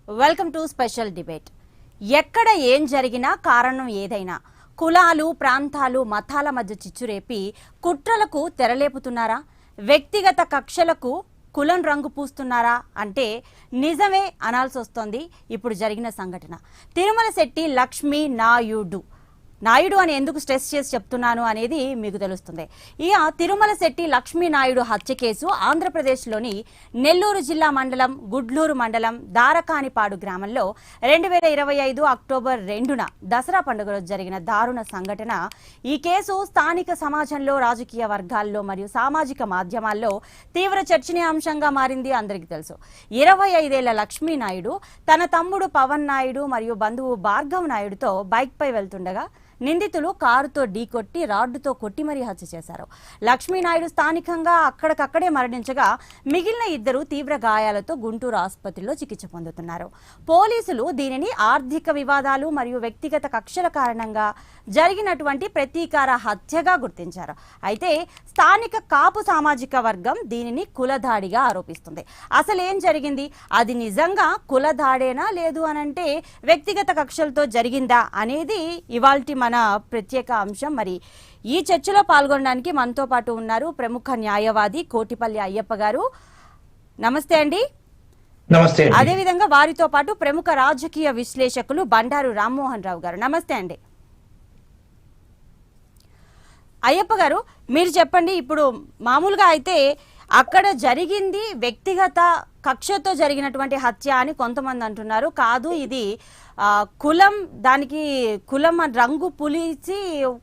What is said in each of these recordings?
Welcome to special debate. ఎక్కడ ఏం జరిగినా కారణం ఏదైనా కులాలు, ప్రాంతాలు, మతాల మధ్య చిచ్చురేపి కుట్రలకు తెరలేపుతున్నారా? వ్యక్తిగత కక్షలకు కులం రంగు పూస్తున్నారా అంటే నిజమే అనాల్సి వస్తోంది. ఇప్పుడు జరిగిన సంఘటన తిరుమల శెట్టి లక్ష్మీ నాయుడు అని ఎందుకు స్ట్రెస్ చేసి చెప్తున్నాను అనేది మీకు తెలుస్తుంది. ఈ తిరుమల శెట్టి లక్ష్మీ నాయుడు హత్య కేసు ఆంధ్రప్రదేశ్లోని నెల్లూరు జిల్లా మండలం గుడ్లూరు మండలం దారకానిపాడు గ్రామంలో 2025 అక్టోబర్ 2న దసరా పండుగలో జరిగిన దారుణ సంఘటన. ఈ కేసు స్థానిక సమాజంలో, రాజకీయ వర్గాల్లో మరియు సామాజిక మాధ్యమాల్లో తీవ్ర చర్చనీయాంశంగా మారింది. అందరికీ తెలుసు. 25 ఏళ్ల లక్ష్మీ నాయుడు తన తమ్ముడు పవన్ నాయుడు మరియు బంధువు భార్గవ్ నాయుడుతో బైక్పై వెళ్తుండగా నిందితులు కారుతో ఢీకొట్టి రాడ్డుతో కొట్టి మరీ హత్య చేశారు. లక్ష్మీనాయుడు స్థానికంగా అక్కడికక్కడే మరణించగా మిగిలిన ఇద్దరు తీవ్ర గాయాలతో గుంటూరు ఆసుపత్రిలో చికిత్స పొందుతున్నారు. పోలీసులు దీనిని ఆర్థిక వివాదాలు మరియు వ్యక్తిగత కక్షల కారణంగా జరిగినటువంటి ప్రతీకార హత్యగా గుర్తించారు. అయితే స్థానిక కాపు సామాజిక వర్గం దీనిని కులదాడిగా ఆరోపిస్తుంది. అసలు ఏం జరిగింది? అది నిజంగా కులదాడేనా లేదు అనంటే వ్యక్తిగత కక్షలతో జరిగిందా అనేది ఇవాల్టి మన ప్రత్యేక అంశం. మరి ఈ చర్చలో పాల్గొనడానికి మనతో పాటు ఉన్నారు ప్రముఖ న్యాయవాది కోటిపల్లి అయ్యప్ప గారు. నమస్తే అండి. నమస్తే. అదేవిధంగా వారితో పాటు ప్రముఖ రాజకీయ విశ్లేషకులు బండారు రామ్మోహన్ రావు గారు. నమస్తే అండి. అయ్యప్ప గారు, మీరు చెప్పండి. ఇప్పుడు మామూలుగా అయితే అక్కడ జరిగింది వ్యక్తిగత కక్షతో జరిగినటువంటి హత్య అని కొంతమంది అంటున్నారు. కాదు, ఇది కులం, దానికి కులం రంగు పులిచి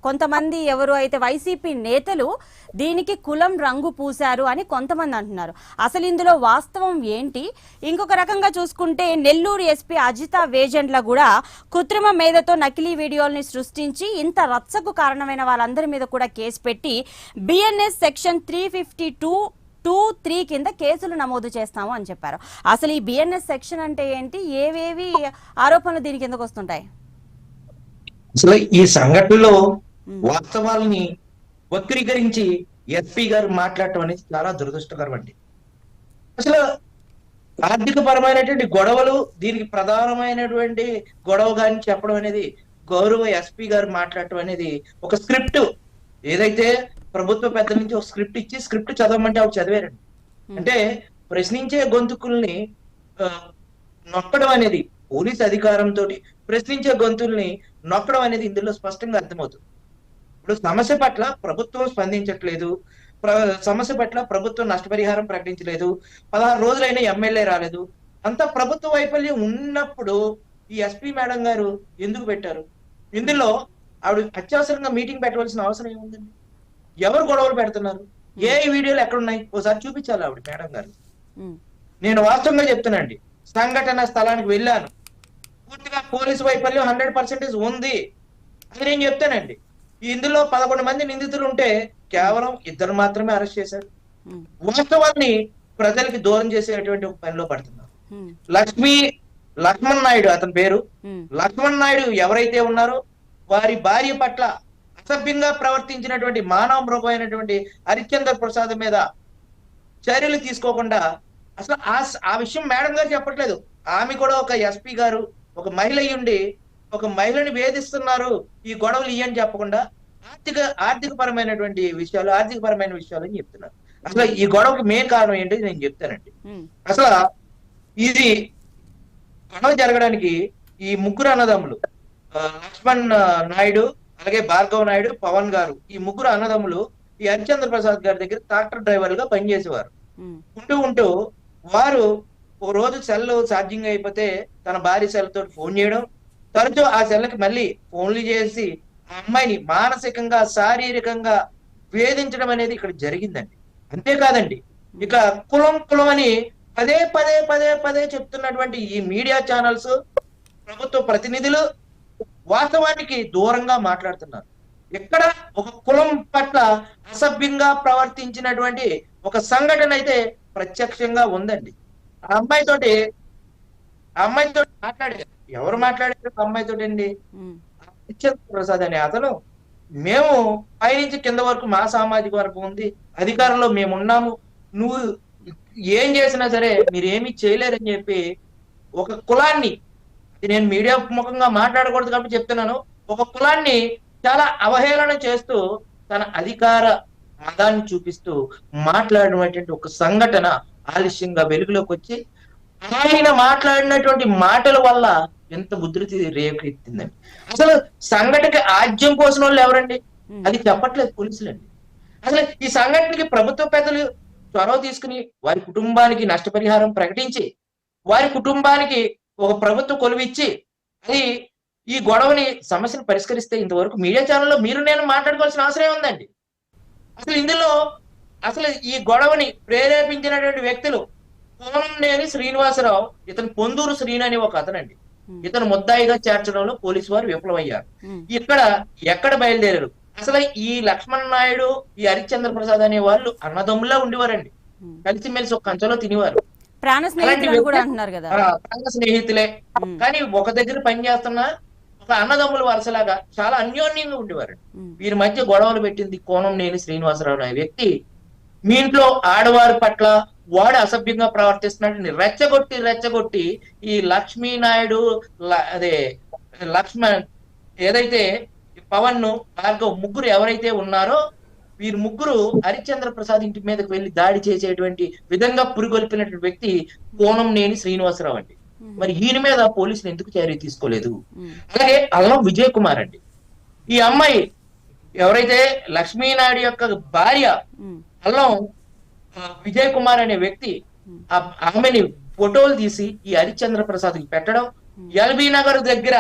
కొంతమంది ఎవరు అయితే వైసీపీ నేతలు దీనికి కులం రంగు పూశారు అని కొంతమంది అంటున్నారు. అసలు ఇందులో వాస్తవం ఏంటి? ఇంకొక రకంగా చూసుకుంటే నెల్లూరు ఎస్పీ అజిత వేజెండ్ల కూడా కృత్రిమ మేధతో నకిలీ వీడియోల్ని సృష్టించి ఇంత రచ్చకు కారణమైన వాళ్ళందరి మీద కూడా కేసు పెట్టి బిఎన్ఎస్ సెక్షన్ 352(2)(3) కింద కేసులు నమోదు చేస్తాము అని చెప్పారు. అసలు ఈ బిఎన్ఎస్ సెక్షన్ అంటే ఏంటి? ఏవేవి ఆరోపణలు దీని కిందకు వస్తుంటాయి? అసలు ఈ సంఘటనలో వాస్తవాలని వక్రీకరించి ఎస్పీ గారు మాట్లాడటం అనేది చాలా దురదృష్టకరం అండి. అసలు ఆర్థిక పరమైనటువంటి గొడవలు దీనికి ప్రధానమైనటువంటి గొడవగా అని చెప్పడం అనేది, గౌరవ ఎస్పీ గారు మాట్లాడటం అనేది ఒక స్క్రిప్ట్, ఏదైతే ప్రభుత్వ పెద్ద నుంచి ఒక స్క్రిప్ట్ ఇచ్చి స్క్రిప్ట్ చదవమంటే ఆవిడ చదివారండి. అంటే ప్రశ్నించే గొంతుకుల్ని నొక్కడం అనేది, పోలీస్ అధికారంతో ప్రశ్నించే గొంతుల్ని నొక్కడం అనేది ఇందులో స్పష్టంగా అర్థమవుతుంది. ఇప్పుడు సమస్య పట్ల ప్రభుత్వం స్పందించట్లేదు, సమస్య పట్ల ప్రభుత్వం నష్టపరిహారం ప్రకటించలేదు, 16 రోజులైనా ఎమ్మెల్యే రాలేదు. అంత ప్రభుత్వ వైఫల్యం ఉన్నప్పుడు ఈ ఎస్పీ మేడం గారు ఎందుకు పెట్టారు? ఇందులో ఆవిడ అత్యవసరంగా మీటింగ్ పెట్టవలసిన అవసరం ఏముందండి? ఎవరు గొడవలు పెడుతున్నారు? ఏ వీడియోలు ఎక్కడున్నాయి? ఒకసారి చూపించాలి ఆవిడ మేడం గారు. నేను వాస్తవంగా చెప్తున్నానండి, సంఘటన స్థలానికి వెళ్ళాను, పూర్తిగా పోలీసు వైఫల్యం 100% ఉంది అని నేను చెప్తానండి. ఇందులో 11 మంది నిందితులు ఉంటే కేవలం 2 మాత్రమే అరెస్ట్ చేశారు. వాస్తవాన్ని ప్రజలకి దూరం చేసేటువంటి ఒక పనిలో పడుతున్నారు. లక్ష్మణ్ నాయుడు అతని పేరు. లక్ష్మణ్ నాయుడు ఎవరైతే ఉన్నారో వారి భార్య పట్ల అసభ్యంగా ప్రవర్తించినటువంటి మానవ మృగమైనటువంటి హరిశ్చంద్ర ప్రసాద్ మీద చర్యలు తీసుకోకుండా, అసలు ఆ విషయం మేడం గారు చెప్పట్లేదు. ఆమె కూడా ఒక ఎస్పీ గారు, ఒక మహిళ ఉండి ఒక మహిళని వేధిస్తున్నారు, ఈ గొడవలు ఇయ్యని చెప్పకుండా ఆర్థిక పరమైన విషయాలు అని చెప్తున్నారు. అసలు ఈ గొడవకి మెయిన్ కారణం ఏంటి నేను చెప్తానండి. అసలు ఇది గొడవ జరగడానికి ఈ ముగ్గురు అన్నదమ్ములు, లక్ష్మణ్ నాయుడు, అలాగే భార్గవ్ నాయుడు, పవన్ గారు, ఈ ముగ్గురు అన్నదమ్ములు ఈ హరిశ్చంద్ర ప్రసాద్ గారి దగ్గర ట్రాక్టర్ డ్రైవర్ గా పనిచేసేవారు. ఉంటూ వారు ఓ రోజు సెల్ ఛార్జింగ్ అయిపోతే తన భార్య సెల్ తోటి ఫోన్ చేయడం, తరచూ ఆ సెల్కి మళ్ళీ ఫోన్లు చేసి ఆ అమ్మాయిని మానసికంగా, శారీరకంగా వేధించడం అనేది ఇక్కడ జరిగిందండి. అంతేకాదండి, ఇక కులం అని పదే చెప్తున్నటువంటి ఈ మీడియా ఛానల్స్, ప్రభుత్వ ప్రతినిధులు వాస్తవానికి దూరంగా మాట్లాడుతున్నారు. ఎక్కడ ఒక కులం పట్ల అసభ్యంగా ప్రవర్తించినటువంటి ఒక సంఘటన అయితే ప్రత్యక్షంగా ఉందండి. ఆ అమ్మాయితో మాట్లాడారు. ఎవరు మాట్లాడారు అమ్మాయితోటి అండి? ప్రసాద్ అనే అతను, మేము పైనుంచి కింద వరకు మా సామాజిక వర్గం ఉంది, అధికారంలో మేము ఉన్నాము, నువ్వు ఏం చేసినా సరే మీరు ఏమీ చేయలేరని చెప్పి ఒక కులాన్ని, ఇది నేను మీడియా ముఖంగా మాట్లాడకూడదు కాబట్టి చెప్తున్నాను, ఒక కులాన్ని చాలా అవహేళన చేస్తూ తన అధికార మదాన్ని చూపిస్తూ మాట్లాడినటువంటి ఒక సంఘటన ఆలస్యంగా వెలుగులోకి వచ్చి ఆయన మాట్లాడినటువంటి మాటల వల్ల ఎంత ఉధృతి రేకెత్తిందండి. అసలు సంఘటనకి ఆజ్యం పోసిన వాళ్ళు ఎవరండి? అది చెప్పట్లేదు పోలీసులండి. అసలు ఈ సంఘటనకి ప్రభుత్వ పెద్దలు చొరవ తీసుకుని వారి కుటుంబానికి నష్టపరిహారం ప్రకటించి వారి కుటుంబానికి ఒక ప్రభుత్వ కొలువిచ్చి అది ఈ గొడవని సమస్యను పరిష్కరిస్తే ఇంతవరకు మీడియా ఛానల్లో మీరు నేను మాట్లాడుకోవాల్సిన అవసరం ఉందండి. అసలు ఇందులో అసలు ఈ గొడవని ప్రేరేపించినటువంటి వ్యక్తులు కోనంనేని శ్రీనివాసరావు, ఇతను పొందూరు శ్రీను అని ఒక అతనండి. ఇతను ముద్దాయిగా చేర్చడంలో పోలీసు వారు విఫలమయ్యారు. ఇక్కడ ఎక్కడ బయలుదేరారు? అసలు ఈ లక్ష్మణ్ నాయుడు, ఈ హరిశ్చంద్ర ప్రసాద్ అనే వాళ్ళు అన్నదమ్ములా ఉండేవారండి, కలిసిమెలిసి ఒక కంచంలో తినేవారు, ప్రాణ స్నేహితులే. కానీ ఒక దగ్గర పనిచేస్తున్న ఒక అన్నదమ్ముల వరుసలాగా చాలా అన్యోన్యంగా ఉండేవారు. వీరి మధ్య గొడవలు పెట్టింది కోనంనేని శ్రీనివాసరావు అనే వ్యక్తి. మీ ఇంట్లో ఆడవారి పట్ల వాడు అసభ్యంగా ప్రవర్తిస్తున్నాడని రెచ్చగొట్టి ఈ లక్ష్మీనాయుడు అదే లక్ష్మణ్ ఏదైతే పవన్ భార్గవ్ ముగ్గురు ఎవరైతే ఉన్నారో వీరు ముగ్గురు హరిశ్చంద్ర ప్రసాద్ ఇంటి మీదకి వెళ్లి దాడి చేసేటువంటి విధంగా పురిగొల్పినటువంటి వ్యక్తి కోనంనేని శ్రీనివాసరావు అండి. మరి ఈయన మీద పోలీసులు ఎందుకు చర్య తీసుకోలేదు? అలాగే అల్లం విజయ్ కుమార్ అండి, ఈ అమ్మాయి ఎవరైతే లక్ష్మీనాయుడు యొక్క భార్య అల్లం విజయ్ కుమార్ అనే వ్యక్తి ఆమెని ఫోటోలు తీసి ఈ హరిశ్చంద్ర ప్రసాద్ కి పెట్టడం, ఎల్బీ నగర్ దగ్గర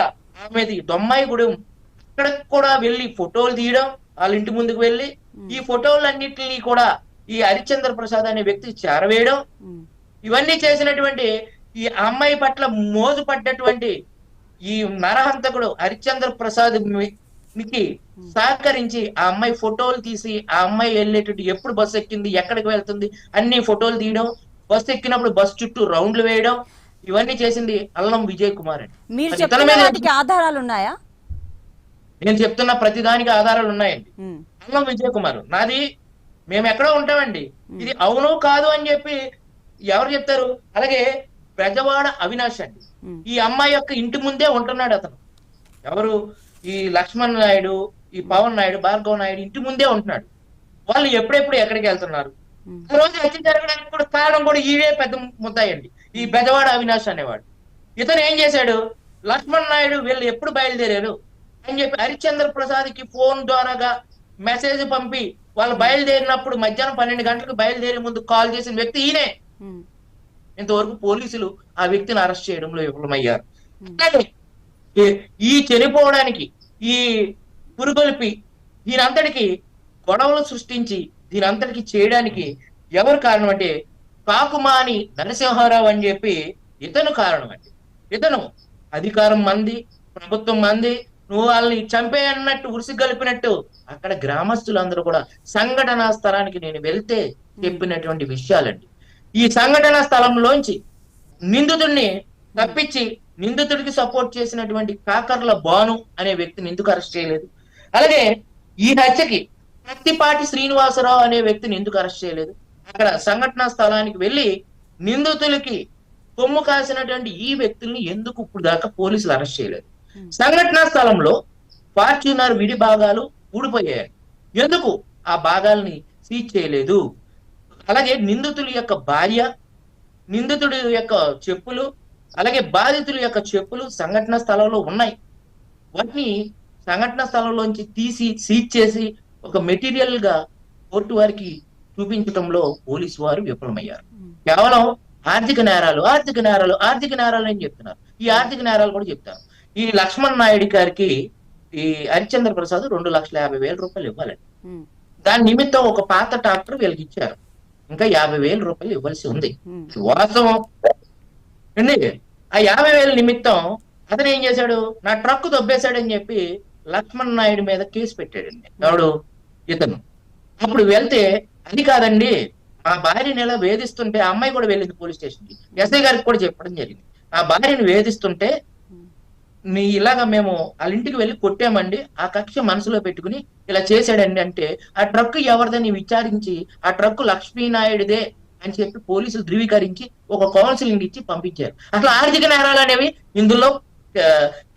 ఆమెది దొమ్మాయిగూడెం అక్కడ కూడా వెళ్ళి ఫోటోలు తీయడం, వాళ్ళ ఇంటి ముందుకు వెళ్ళి ఈ ఫోటోలన్నిటినీ కూడా ఈ హరిశ్చంద్ర ప్రసాద్ అనే వ్యక్తి చేరవేయడం, ఇవన్నీ చేసినటువంటి ఈ అమ్మాయి పట్ల మోజు పడ్డటువంటి ఈ నరహంతకుడు హరిశ్చంద్ర ప్రసాద్ నికి సహకరించి ఆ అమ్మాయి ఫోటోలు తీసి ఆ అమ్మాయి వెళ్ళేటట్టు ఎప్పుడు బస్సు ఎక్కింది, ఎక్కడికి వెళ్తుంది అన్ని ఫోటోలు తీయడం, బస్సు ఎక్కినప్పుడు బస్సు చుట్టూ రౌండ్లు వేయడం, ఇవన్నీ చేసింది అల్లం విజయ్ కుమార్ అండి. ఆధారాలు ఉన్నాయా? నేను చెప్తున్న ప్రతిదానికి ఆధారాలు ఉన్నాయండి. అల్లం విజయ్ కుమార్ నాది మేము ఎక్కడో ఉంటామండి, ఇది అవును కాదు అని చెప్పి ఎవరు చెప్తారు? అలాగే బెజవాడ అవినాష్ అండి, ఈ అమ్మాయి యొక్క ఇంటి ముందే ఉంటున్నాడు అతను. ఎవరు? ఈ లక్ష్మణ్ నాయుడు, ఈ పవన్ నాయుడు, భార్గవ్ నాయుడు ఇంటి ముందే ఉంటున్నాడు. వాళ్ళు ఎప్పుడెప్పుడు ఎక్కడికి వెళ్తున్నారు? ఆ రోజు హత్య జరగడానికి కూడా కారణం కూడా ఈడే పెద్ద ముద్దాయండి, ఈ బెజవాడ అవినాష్ అనేవాడు. ఇతను ఏం చేశాడు? లక్ష్మణ్ నాయుడు వీళ్ళు ఎప్పుడు బయలుదేరారు అని చెప్పి హరిశ్చంద్ర ప్రసాద్ కి ఫోన్ ద్వారాగా మెసేజ్ పంపి వాళ్ళు బయలుదేరినప్పుడు మధ్యాహ్నం 12 గంటలకు బయలుదేరే ముందు కాల్ చేసిన వ్యక్తి ఈయనే. ఇంతవరకు పోలీసులు ఆ వ్యక్తిని అరెస్ట్ చేయడంలో విఫలమయ్యారు. ఈ చనిపోవడానికి, ఈ పురుగొల్పి దీనంతటికి గొడవలు సృష్టించి దీనంతటికి చేయడానికి ఎవరు కారణం అంటే కాకుమాని నరసింహారావు అని చెప్పి ఇతను కారణం అండి. ఇతను అధికారం మంది, ప్రభుత్వం మంది, నువ్వు వాళ్ళని చంపే అన్నట్టు ఉరిసి గలిపినట్టు అక్కడ గ్రామస్తులందరూ కూడా సంఘటనా స్థలానికి నేను వెళ్తే చెప్పినటువంటి విషయాలండి. ఈ సంఘటనా స్థలంలోంచి నిందితుడిని తప్పించి నిందితుడికి సపోర్ట్ చేసినటువంటి కాకర్ల భాను అనే వ్యక్తిని ఎందుకు అరెస్ట్ చేయలేదు? అలాగే ఈ హత్యకి కత్తిపాటి శ్రీనివాసరావు అనే వ్యక్తిని ఎందుకు అరెస్ట్ చేయలేదు? అక్కడ సంఘటనా స్థలానికి వెళ్ళి నిందితులకి కొమ్ము కాసినటువంటి ఈ వ్యక్తుల్ని ఎందుకు ఇప్పుడు దాకా పోలీసులు అరెస్ట్ చేయలేదు? సంఘటనా స్థలంలో ఫార్చ్యూనర్ విడి భాగాలు ఊడిపోయాయి, ఎందుకు ఆ భాగాల్ని సీజ్ చేయలేదు? అలాగే నిందితుల యొక్క భార్య, నిందితుడి యొక్క చెప్పులు, అలాగే బాధితుల యొక్క చెప్పులు సంఘటన స్థలంలో ఉన్నాయి. వాటిని సంఘటన స్థలంలోంచి తీసి సీజ్ చేసి ఒక మెటీరియల్ గా కోర్టు వారికి చూపించడంలో పోలీసు వారు విఫలమయ్యారు. కేవలం ఆర్థిక నేరాలు అని చెప్తున్నారు. ఈ ఆర్థిక నేరాలు కూడా చెప్తారు. ఈ లక్ష్మణ్ నాయుడు గారికి ఈ హరిశ్చంద్ర ప్రసాద్ 2,50,000 రూపాయలు ఇవ్వాలండి. దాని నిమిత్తం ఒక పాత ట్రాక్టర్ వీళ్ళకి ఇచ్చారు, ఇంకా 50,000 రూపాయలు ఇవ్వాల్సి ఉంది. వాస్తవం అండి. ఆ 50,000 నిమిత్తం అతను ఏం చేశాడు? నా ట్రక్ దొబ్బేశాడని చెప్పి లక్ష్మణ్ నాయుడు మీద కేసు పెట్టాడండి. ఎవడు? ఇతను. అప్పుడు వెళ్తే అది కాదండి, ఆ భార్యని ఎలా వేధిస్తుంటే, ఆ అమ్మాయి కూడా వెళ్ళింది పోలీస్ స్టేషన్ కి, ఎస్ఐ గారికి కూడా చెప్పడం జరిగింది. ఆ భార్యని వేధిస్తుంటే మీ ఇలాగా మేము వాళ్ళ ఇంటికి వెళ్ళి కొట్టామండి, ఆ కక్ష మనసులో పెట్టుకుని ఇలా చేశాడండి అంటే ఆ ట్రక్ ఎవరిదని విచారించి ఆ ట్రక్ లక్ష్మీనాయుడిదే అని చెప్పి పోలీసులు ధృవీకరించి ఒక కౌన్సిలింగ్ ఇచ్చి పంపించారు. అసలు ఆర్థిక నేరాలు అనేవి ఇందులో ఆ,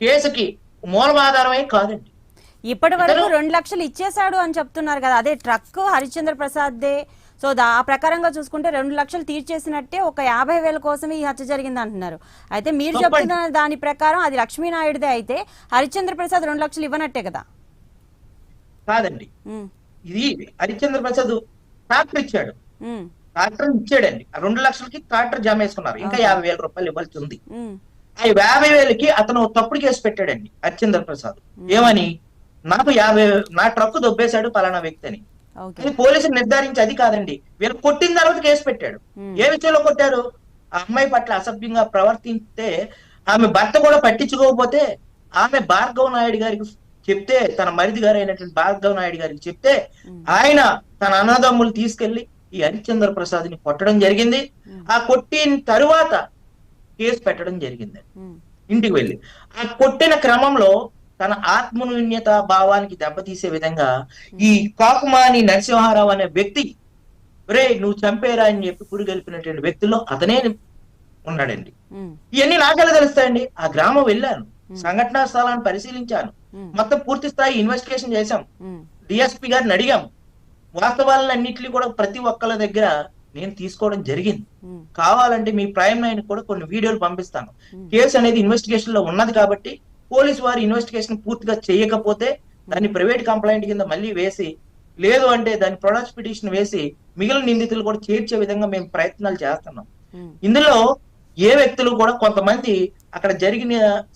కేసుకి మూలమాధారమే కాదండి. ఇప్పటి వరకు 2 లక్షలు ఇచ్చేశాడు అని చెప్తున్నారు కదా, అదే truck Harishchandra Prasad they. So ఆ ప్రకారంగా చూసుకుంటే 2 లక్షలు తీర్చేసినట్టే, ఒక 50,000 కోసమే ఈ హత్య జరిగింది అంటున్నారు. అయితే మీరు చెప్తున్న దాని ప్రకారం అది లక్ష్మీనాయుడుదే అయితే హరిశ్చంద్ర ప్రసాద్ 2 లక్షలు ఇవ్వనట్టే కదా? కాదండి, ఇది హరిశ్చంద్ర ప్రసాద్ ట్రాక్టర్ ఇచ్చాడు, ట్రాక్టర్ ఇచ్చాడండి. 2 లక్షలకి ట్రాక్టర్ జమ వేసుకున్నారు, ఇంకా 50,000 రూపాయలు ఇవ్వాల్సి ఉంది. ఆ 50,000కి అతను తప్పుడు కేసు పెట్టాడండి హరిశ్చంద్ర ప్రసాద్. ఏమని? నాకు నా ట్రక్ దొబ్బేశాడు పలానా వ్యక్తి అని. పోలీసులు నిర్ధారించి అది కాదండి, వీళ్ళు కొట్టిన తర్వాత కేసు పెట్టాడు. ఏ విషయంలో కొట్టారు? ఆ అమ్మాయి పట్ల అసభ్యంగా ప్రవర్తిస్తే ఆమె భర్త కూడా పట్టించుకోకపోతే ఆమె భార్గవ నాయుడు గారికి చెప్తే, తన మరిది గారు అయినటువంటి భార్గవ నాయుడు గారికి చెప్తే ఆయన తన అన్నదమ్ములు తీసుకెళ్లి ఈ హరిశ్చంద్ర ప్రసాద్ ని కొట్టడం జరిగింది. ఆ కొట్టిన తరువాత కేసు పెట్టడం జరిగింది. ఇంటికి వెళ్ళి ఆ కొట్టిన క్రమంలో తన ఆత్మన్యూన్యత భావానికి దెబ్బతీసే విధంగా ఈ కాకుమాని నరసింహారావు అనే వ్యక్తి, రే నువ్వు చంపేరా అని చెప్పి పురిగలిపినటువంటి వ్యక్తుల్లో అతనే ఉన్నాడండి. ఇవన్నీ నాకెలా తెలుస్తాయండి? ఆ గ్రామం వెళ్ళాను, సంఘటనా స్థలాన్ని పరిశీలించాను, మొత్తం పూర్తి స్థాయి ఇన్వెస్టిగేషన్ చేశాం, డిఎస్పీ గారిని అడిగాం. వాస్తవాలన్నింటినీ కూడా ప్రతి ఒక్కళ్ళ దగ్గర నేను తీసుకోవడం జరిగింది. కావాలంటే మీ ప్రైమ్ లైన్ కూడా కొన్ని వీడియోలు పంపిస్తాను. కేసు అనేది ఇన్వెస్టిగేషన్ లో ఉన్నది కాబట్టి పోలీసు వారి ఇన్వెస్టిగేషన్ పూర్తిగా చేయకపోతే దాన్ని ప్రైవేట్ కంప్లైంట్ కింద మళ్ళీ వేసి, లేదు అంటే దాన్ని ప్రొడక్ట్స్ పిటిషన్ వేసి మిగిలిన నిందితులు కూడా చేర్చే విధంగా మేము ప్రయత్నాలు చేస్తున్నాం. ఇందులో ఏ వ్యక్తులు కూడా కొంతమంది అక్కడ జరిగిన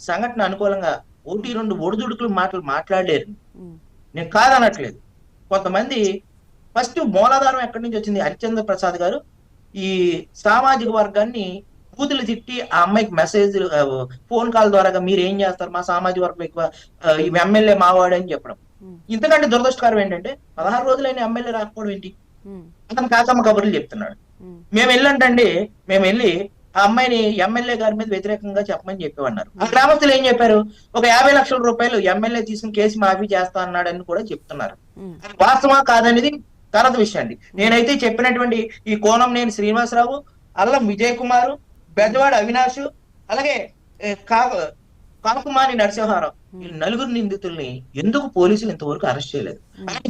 సంఘటన అనుకూలంగా 1-2 ఒడిదుడుకులు మాటలు మాట్లాడలేరు, నేను కాదనట్లేదు. కొంతమంది ఫస్ట్ మూలాధారం ఎక్కడి నుంచి వచ్చింది? హరిశ్చంద్ర ప్రసాద్ గారు ఈ సామాజిక వర్గాన్ని బూతులు తిట్టి ఆ అమ్మాయికి మెసేజ్ ఫోన్ కాల్ ద్వారా మీరు ఏం చేస్తారు, మా సామాజిక వర్గం ఎక్కువ, ఈ ఎమ్మెల్యే మావాడు అని చెప్పడం. ఇంతకంటే దురదృష్టకరం ఏంటంటే 16 రోజులైన ఎమ్మెల్యే రాకపోవడం ఏంటి? అతను కాకమ్మ కబుర్లు చెప్తున్నాడు. మేము వెళ్ళి ఆ అమ్మాయిని ఎమ్మెల్యే గారి మీద వ్యతిరేకంగా చెప్పమని చెప్పేవన్నారు. ఆ గ్రామస్తులు ఏం చెప్పారు? ఒక 50 లక్షల రూపాయలు ఎమ్మెల్యే తీసుకుని కేసు మాఫీ చేస్తా అన్నాడని కూడా చెప్తున్నారు. వాస్తవా కాదనేది తర్వాత విషయం అండి. నేనైతే చెప్పినటువంటి ఈ కోనంనేని శ్రీనివాసరావు, అల్లం విజయ్ కుమార్, బెజవాడ అవినాష్, అలాగే కాకుమాని నరసింహారావు, ఈ 4 నిందితుల్ని ఎందుకు పోలీసులు ఇంతవరకు అరెస్ట్ చేయలేదు?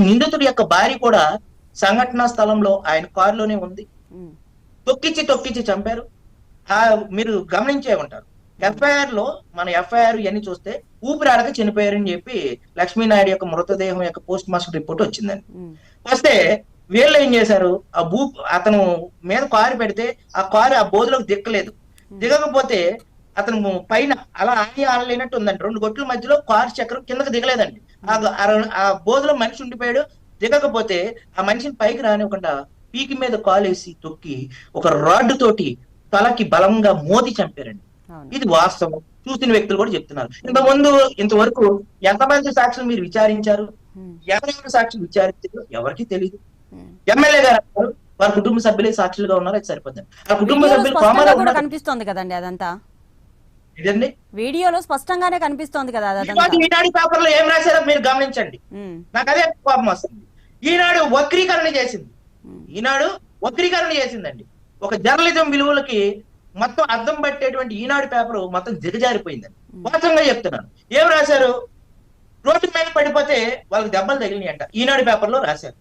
నిందితుడి యొక్క భార్య కూడా సంఘటనా స్థలంలో ఆయన కారులోనే ఉంది. తొక్కిచ్చి చంపారు. మీరు గమనించే ఉంటారు, ఎఫ్ఐఆర్ లో మన ఎఫ్ఐఆర్ ఇవన్నీ చూస్తే ఊపిరాడక చనిపోయారని చెప్పి లక్ష్మీనాయుడు యొక్క మృతదేహం యొక్క పోస్ట్ మార్టం రిపోర్ట్ వచ్చిందండి. వస్తే వీళ్ళు ఏం చేశారు? అతను మీద కారు పెడితే ఆ కారు ఆ బోధలోకి దిగకపోతే అతను పైన అలా ఆనలేనట్టు ఉందండి. 2 గొట్ల మధ్యలో కారు చక్రం కిందకి దిగలేదండి. ఆ బోధలో మనిషి ఉండిపోయాడు. దిగకపోతే ఆ మనిషిని పైకి రానివ్వకుండా పీకి మీద కాలేసి తొక్కి ఒక రాడ్డు తోటి తలకి బలంగా మోది చంపారండి. ఇది వాస్తవం, చూసిన వ్యక్తులు కూడా చెప్తున్నారు. ఇంతవరకు ఎంతమంది సాక్షులు మీరు విచారించారు? ఎవరెవరు సాక్షులు విచారించారు ఎవరికి తెలియదు. ఎమ్మెల్యే గారు వారి కుటుంబ సభ్యులే సాక్షులుగా ఉన్నారు, అది సరిపోతుంది. ఆ కుటుంబ సభ్యులు కనిపిస్తోంది కదండి, అదంతా ఇదండి వీడియోలో స్పష్టంగానే కనిపిస్తోంది కదా. ఈనాడు పేపర్ లో ఏం రాశారో మీరు గమనించండి. నాకు అదే కోపం వస్తుంది. ఈనాడు వక్రీకరణ చేసిందండి. ఒక జర్నలిజం విలువలకి మొత్తం అర్థం పట్టేటువంటి ఈనాడు పేపర్ మొత్తం దిగజారిపోయిందండి. వాస్తవంగా చెప్తున్నాను. ఏం రాశారు? రోడ్డు మీద పడిపోతే వాళ్ళకి దెబ్బలు తగిలినాయి అంట. ఈనాడు పేపర్ లో రాశారు.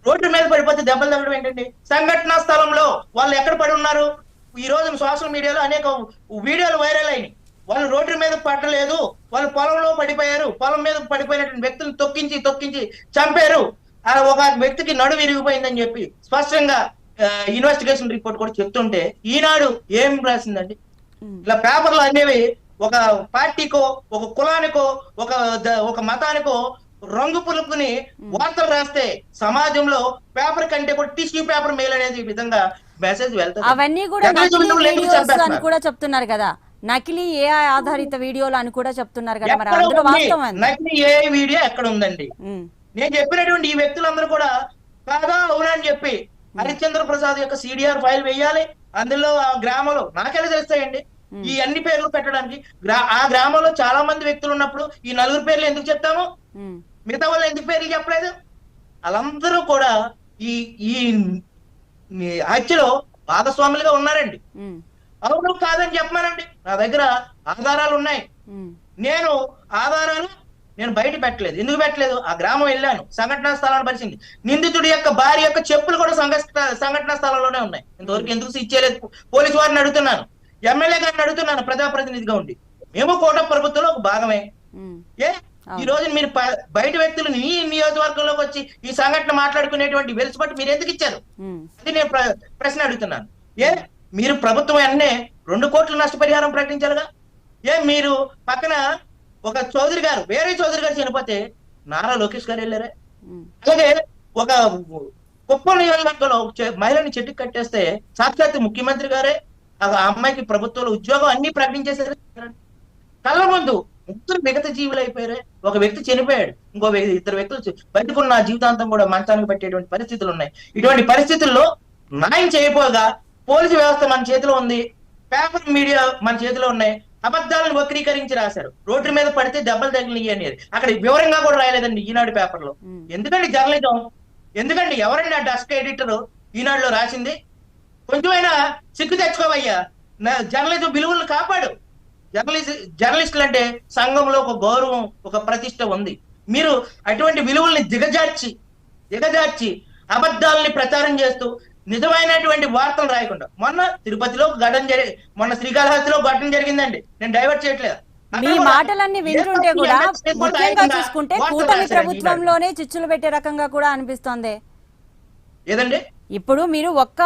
రోడ్డు మీద పడిపోతే దెబ్బలు తగ్గడం ఏంటండి? సంఘటనా స్థలంలో వాళ్ళు ఎక్కడ పడి ఉన్నారు? ఈ రోజు సోషల్ మీడియాలో అనేక వీడియోలు వైరల్ అయినాయి. వాళ్ళు రోడ్డు మీద పడలేదు, వాళ్ళు పొలంలో పడిపోయారు. పొలం మీద పడిపోయినటువంటి వ్యక్తులు తొక్కించి చంపారు. ఒక వ్యక్తికి నడు విరిగిపోయిందని చెప్పి స్పష్టంగా ఇన్వెస్టిగేషన్ రిపోర్ట్ కూడా చెప్తుంటే ఈనాడు ఏం రాసిందండి? ఇలా పేపర్లు అనేవి ఒక పార్టీకో, ఒక కులానికో, ఒక మతానికో రంగు పులుపుని వార్తలు రాస్తే సమాజంలో పేపర్ కంటే కూడా టిష్యూ పేపర్ మేలు అనేది విధంగా మెసేజ్ వెళ్తాయి. అవన్నీ కూడా అని కూడా చెప్తున్నారు కదా, నకిలీ ఏఐ ఆధారిత వీడియోలు అని కూడా చెప్తున్నారు కదా. మరి అందులో వాస్తవం నకిలీ ఏఐ వీడియో ఎక్కడ ఉందండి? నేను చెప్పినటువంటి ఈ వ్యక్తులందరూ కూడా కాదా అవునా అని చెప్పి హరిశ్చంద్ర ప్రసాద్ యొక్క సిడిఆర్ ఫైల్ వేయాలి. అందులో ఆ గ్రామంలో నాకెలా తెలుస్తాయండి ఈ అన్ని పేర్లు పెట్టడానికి? ఆ గ్రామంలో చాలా మంది వ్యక్తులు ఉన్నప్పుడు ఈ 4 పేర్లు ఎందుకు చెప్తాము? మిగతా వాళ్ళు ఎందుకు పేర్లు చెప్పలేదు? వాళ్ళందరూ కూడా ఈ హత్యలో భాగస్వాములుగా ఉన్నారండి. ఉమ్, అవును కాదని చెప్పమానండి, నా దగ్గర ఆధారాలు ఉన్నాయి. ఉమ్, నేను ఆధారాలు బయట పెట్టలేదు. ఎందుకు పెట్టలేదు? ఆ గ్రామం వెళ్ళాను, సంఘటనా స్థలాన్ని పరిశీలి. నిందితుడి యొక్క భార్య యొక్క చెప్పులు కూడా సంఘటనా స్థలంలోనే ఉన్నాయి. ఇంతవరకు ఎందుకు సీజ్ చేయలేదు? పోలీసు వారిని అడుగుతున్నాను, ఎమ్మెల్యే గారిని అడుగుతున్నాను, ప్రజాప్రతినిధిగా ఉండి. మేము కూటమి ప్రభుత్వంలో ఒక భాగమే. ఉమ్, ఏ ఈ రోజు మీరు బయట వ్యక్తులు మీ నియోజకవర్గంలోకి వచ్చి ఈ సంఘటన మాట్లాడుకునేటువంటి వెలుసుబట్టి మీరు ఎందుకు ఇచ్చారు? ఉమ్, అది నేను ప్రశ్న అడుగుతున్నాను. మీరు ప్రభుత్వం వెంటనే 2 కోట్ల నష్టపరిహారం ప్రకటించారుగా. మీరు పక్కన ఒక చౌదరి గారు, వేరే చౌదరి గారు చనిపోతే నారా లోకేష్ గారు వెళ్ళారే. ఉమ్, అలాగే ఒక కుప్పం నియోజకవర్గంలో మహిళని చెట్టుకు కట్టేస్తే సాక్షాత్ ముఖ్యమంత్రి గారే ఆ అమ్మాయికి ప్రభుత్వంలో ఉద్యోగం అన్ని ప్రకటించేసారు. కళ్ళ ముందు 3 మిగతా జీవులు అయిపోయారే. ఒక వ్యక్తి చనిపోయాడు, ఇంకో 2 వ్యక్తులు బయటకున్న జీవితాంతం కూడా మంచానికి పెట్టేటువంటి పరిస్థితులు ఉన్నాయి. ఇటువంటి పరిస్థితుల్లో న్యాయం చేయకపోగా పోలీసు వ్యవస్థ మన చేతిలో ఉంది, పేపర్ మీడియా మన చేతిలో ఉన్నాయి, అబద్ధాలను వక్రీకరించి రాశారు. రోడ్డు మీద పడితే దెబ్బలు తగిలినాయి అనేది అక్కడ వివరంగా కూడా రాయలేదండి ఈనాడు పేపర్లో. ఎందుకండి జర్నలిజం? ఎందుకండి? ఎవరండి ఆ డెస్క్ ఎడిటర్ ఈనాడులో రాసింది? కొంచెమైనా సిగ్గు తెచ్చుకోవయ్యా. జర్నలిజం విలువలను కాపాడు. జర్నలిస్టులు అంటే సంఘంలో ఒక గౌరవం, ఒక ప్రతిష్ట ఉంది. మీరు అటువంటి విలువల్ని దిగజార్చి అబద్ధాలని ప్రచారం చేస్తూ నిజమైనటువంటి వార్తలు రాయకుండా, మొన్న తిరుపతిలో మొన్న శ్రీకాళహస్తిలో ఘటన జరిగిందండి. నేను డైవర్ట్ చేయట్లేదు. మీ మాటలన్నీ వింటుంటే కూడా ముఖ్యంగా చూసుకుంటే కూటమి ప్రభుత్వంలోనే చిచ్చులు పెట్టే రకంగా కూడా అనిపిస్తోంది. ఏదండి? ఇప్పుడు మీరు ఒక్క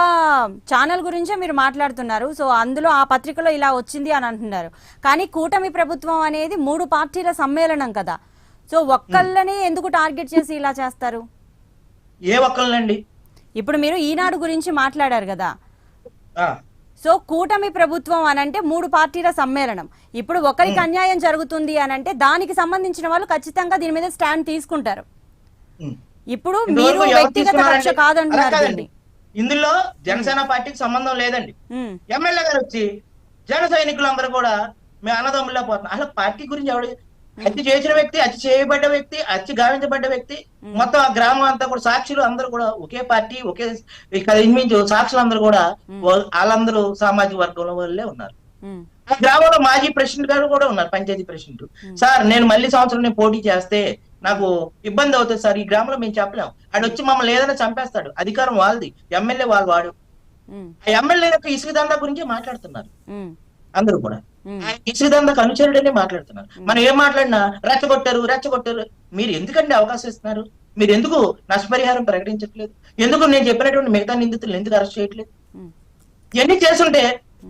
ఛానల్ గురించే మీరు మాట్లాడుతున్నారు. సో అందులో ఆ పత్రికలో ఇలా వచ్చింది అని అంటున్నారు. కానీ కూటమి ప్రభుత్వం అనేది 3 పార్టీల సమ్మేళనం కదా. సో ఒక్కళ్ళని ఎందుకు టార్గెట్ చేసి ఇలా చేస్తారు? ఏ ఒక్కళ్ళండి? ఇప్పుడు మీరు ఈనాడు గురించి మాట్లాడారు కదా. సో కూటమి ప్రభుత్వం అనంటే 3 పార్టీల సమ్మేళనం. ఇప్పుడు ఒకరికి అన్యాయం జరుగుతుంది అనంటే దానికి సంబంధించిన వాళ్ళు ఖచ్చితంగా దీని మీద స్టాండ్ తీసుకుంటారు. ఇప్పుడు మీరు వ్యక్తిగత కక్ష కాదంటున్నారు. ఇందులో జనసేన పార్టీకి సంబంధం లేదండి. ఎమ్మెల్యే గారు వచ్చి జన సైనికులందరూ కూడా మేము అన్నదమ్ముల్లా పోతున్నాం. అసలు పార్టీ గురించి ఎవడు? హత్య చేసిన వ్యక్తి, హత్య చేయబడ్డ వ్యక్తి, హత్య గావించబడ్డ వ్యక్తి, మొత్తం ఆ గ్రామం అంతా కూడా సాక్షులు అందరూ కూడా ఒకే పార్టీ, ఒకే ఇక్కడ ఇంచుమించు సాక్షులు అందరూ కూడా వాళ్ళందరూ సామాజిక వర్గంలో వాళ్ళే ఉన్నారు. ఆ గ్రామంలో మాజీ ప్రెసిడెంట్ గారు కూడా ఉన్నారు, పంచాయతీ ప్రెసిడెంట్. సార్ నేను మళ్ళీ సంవత్సరం పోటీ చేస్తే నాకు ఇబ్బంది అవుతుంది సార్, ఈ గ్రామంలో మేము చెప్పలేం, ఆడు వచ్చి మమ్మల్ని ఏదైనా చంపేస్తాడు, అధికారం వాళ్ళది, ఎమ్మెల్యే వాడు. ఆ ఎమ్మెల్యే యొక్క ఇసుక దందా గురించి మాట్లాడుతున్నారు అందరూ కూడా. ఇసుక దందాకు అనుచరుడనే మాట్లాడుతున్నారు. మనం ఏం మాట్లాడినా రెచ్చగొట్టారు. మీరు ఎందుకండి అవకాశం ఇస్తున్నారు? మీరు ఎందుకు నష్టపరిహారం ప్రకటించట్లేదు? ఎందుకు నేను చెప్పినటువంటి మిగతా నిందితులు ఎందుకు అరెస్ట్ చేయట్లేదు? ఇవన్నీ చేస్తుంటే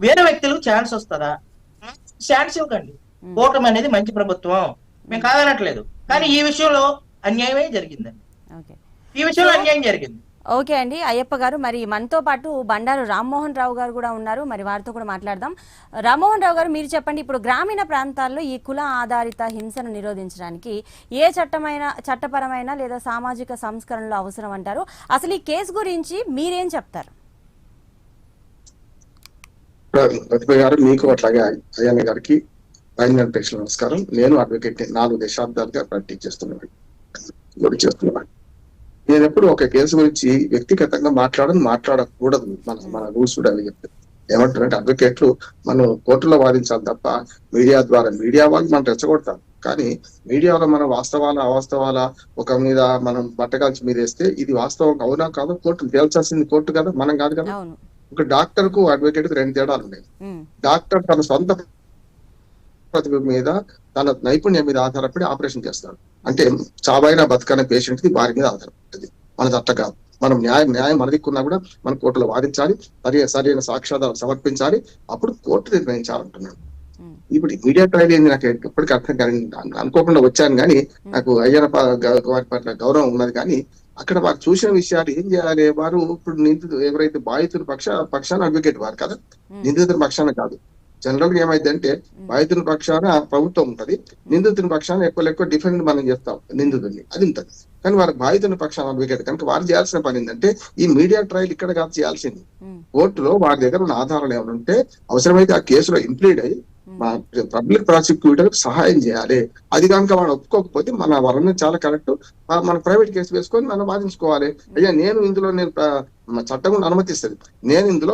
వేరే వ్యక్తులకు ఛాన్స్ వస్తుందా? ఛాన్స్ ఇవ్వకండి. కూటమి అనేది మంచి ప్రభుత్వం, మేము కాదనట్లేదు. కానీ ఈ విషయంలో అన్యాయమే జరిగిందండి. ఈ విషయంలో అన్యాయం జరిగింది. ఓకే అండి అయ్యప్ప గారు, మరి మనతో పాటు బండారు రామ్మోహన్ రావు గారు కూడా ఉన్నారు, మరి వారితో కూడా మాట్లాడదాం. రామ్మోహన్ రావు గారు, మీరు చెప్పండి, ఇప్పుడు గ్రామీణ ప్రాంతాల్లో ఈ కుల ఆధారిత హింసను నిరోధించడానికి ఏ చట్టపరమైన లేదా సామాజిక సంస్కరణలు అవసరం అంటారు? అసలు ఈ కేసు గురించి మీరేం చెప్తారు? గారు మీకు అట్లాగే అయ్యన్న గారికి నమస్కారం. నేను అడ్వకేట్ 4 దశాబ్దాలుగా ప్రాక్టీస్ చేస్తున్నాను. నేను ఎప్పుడు ఒక కేసు గురించి వ్యక్తిగతంగా మాట్లాడకూడదు. మన రూల్స్ కూడా చెప్తారు. ఏమంటారంటే అడ్వకేట్లు మనం కోర్టులో వాదించాలి తప్ప మీడియా వాళ్ళు మనం రెచ్చగొడతాం. కానీ మీడియాలో మనం అవాస్తవాల ఒక మీద మనం బట్టగాల్చి మీద వేస్తే ఇది వాస్తవం అవునా కాదో కోర్టు తేల్చాల్సింది కోర్టు కదా, మనం కాదు కదా. ఒక డాక్టర్ కు అడ్వకేట్ కు 2 తేడాలు ఉన్నాయి. డాక్టర్ తన సొంత ప్రతిభ మీద, తన నైపుణ్యం మీద ఆధారపడి ఆపరేషన్ చేస్తాడు. అంటే చావైన బతుకనే పేషెంట్ కి వారి మీద ఆధారపడుతుంది. మనది అట్ట కాదు. మనం న్యాయం మనదిక్కున్నా కూడా మనం కోర్టులో వాదించాలి, సరైన సాక్ష్యాధారాలు సమర్పించాలి, అప్పుడు కోర్టు నిర్ణయించాలంటున్నాడు. ఇప్పుడు మీడియా ట్రయల్ ఏంది నాకు ఎప్పటికీ అర్థం కానీ అనుకోకుండా వచ్చాను. కానీ నాకు అయ్యన్న వారి పట్ల గౌరవం ఉన్నది. కానీ అక్కడ వారు చూసిన విషయాలు ఏం చేయాలి? వారు ఇప్పుడు నిందితులు ఎవరైతే బాధితుల పక్షాన అడ్వకేట్ వారు కదా, నిందితుల పక్షాన కాదు. జనరల్ గా ఏమైందంటే బాధితుల పక్షాన ప్రభుత్వం ఉంటది, నిందితుల పక్షాన ఎక్కువ డిఫెండ్ మనం చేస్తాం నిందితుడిని, అది ఉంటది. కానీ వారి బాధితుల పక్షాన అడ్వకేట్ కనుక వారు చేయాల్సిన పని ఏంటంటే ఈ మీడియా ట్రయల్ ఇక్కడ కాదు చేయాల్సింది. కోర్టులో వారి దగ్గర ఉన్న ఆధారాలు ఏమైనా ఉంటే అవసరమైతే ఆ కేసులో ఇంప్లీడ్ అయ్యి పబ్లిక్ ప్రాసిక్యూటర్ సహాయం చేయాలి. అది కనుక వాడు ఒప్పుకోకపోతే మన వలన చాలా కరెక్ట్, మన ప్రైవేట్ కేసు వేసుకొని మనం వాదించుకోవాలి. అయ్యా నేను చట్టం కూడా అనుమతిస్తుంది, నేను ఇందులో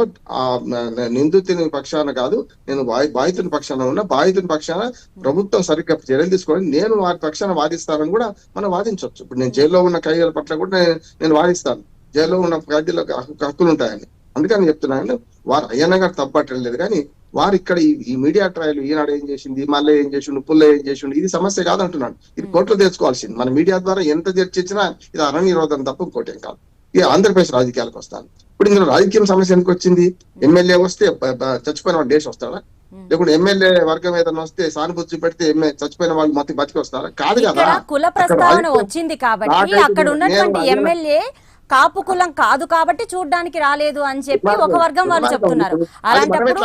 నిందితుని పక్షాన కాదు, నేను బాధితుని పక్షాన ఉన్నా, బాధితుని పక్షాన ప్రభుత్వం సరిగ్గా చర్యలు తీసుకొని నేను వారి పక్షాన వాదిస్తానని కూడా మనం వాదించవచ్చు. ఇప్పుడు నేను జైల్లో ఉన్న ఖైదీల పట్ల కూడా నేను వాదిస్తాను, జైల్లో ఉన్న ఖైదీలకు హక్కులు ఉంటాయని. అందుకని చెప్తున్నాను, వారు అయ్యన్న గారు తప్పట్టలేదు, కానీ వారు ఇక్కడ ఈ మీడియా ట్రయల్ ఈనాడు ఏం చేసింది, మళ్ళీ ఏం చేసిండు, పుల్ల ఏం చేసిండు, ఇది సమస్య కాదంటున్నాను. ఇది కోర్టులో తెచ్చుకోవాల్సింది. మన మీడియా ద్వారా ఎంత చర్చించినా ఇది అరణ్య నిరోధం తప్ప ఇంకోటి ఏం కాదు. ఇక ఆంధ్రప్రదేశ్ రాజకీయాలకు వస్తాను. ఇప్పుడు ఇందులో రాజకీయం సమస్య ఎందుకు వచ్చింది? ఎమ్మెల్యే వస్తే చచ్చిపోయిన వాడు దేశం వస్తాడా? లేకుంటే ఎమ్మెల్యే వర్గం ఏదైనా వస్తే సానుభూతి చూపెడితే చచ్చిపోయిన వాళ్ళు మొత్తం బతికి వస్తారా? కాదు కదా. కుల ప్రస్తావన వచ్చింది కాబట్టి అక్కడ ఉన్నటువంటి ఎమ్మెల్యే కాపు కులం కాదు కాబట్టి చూడ్డానికి రాలేదు అని చెప్పి ఒక వర్గం వాళ్ళు చెప్తున్నారు. అలాంటప్పుడు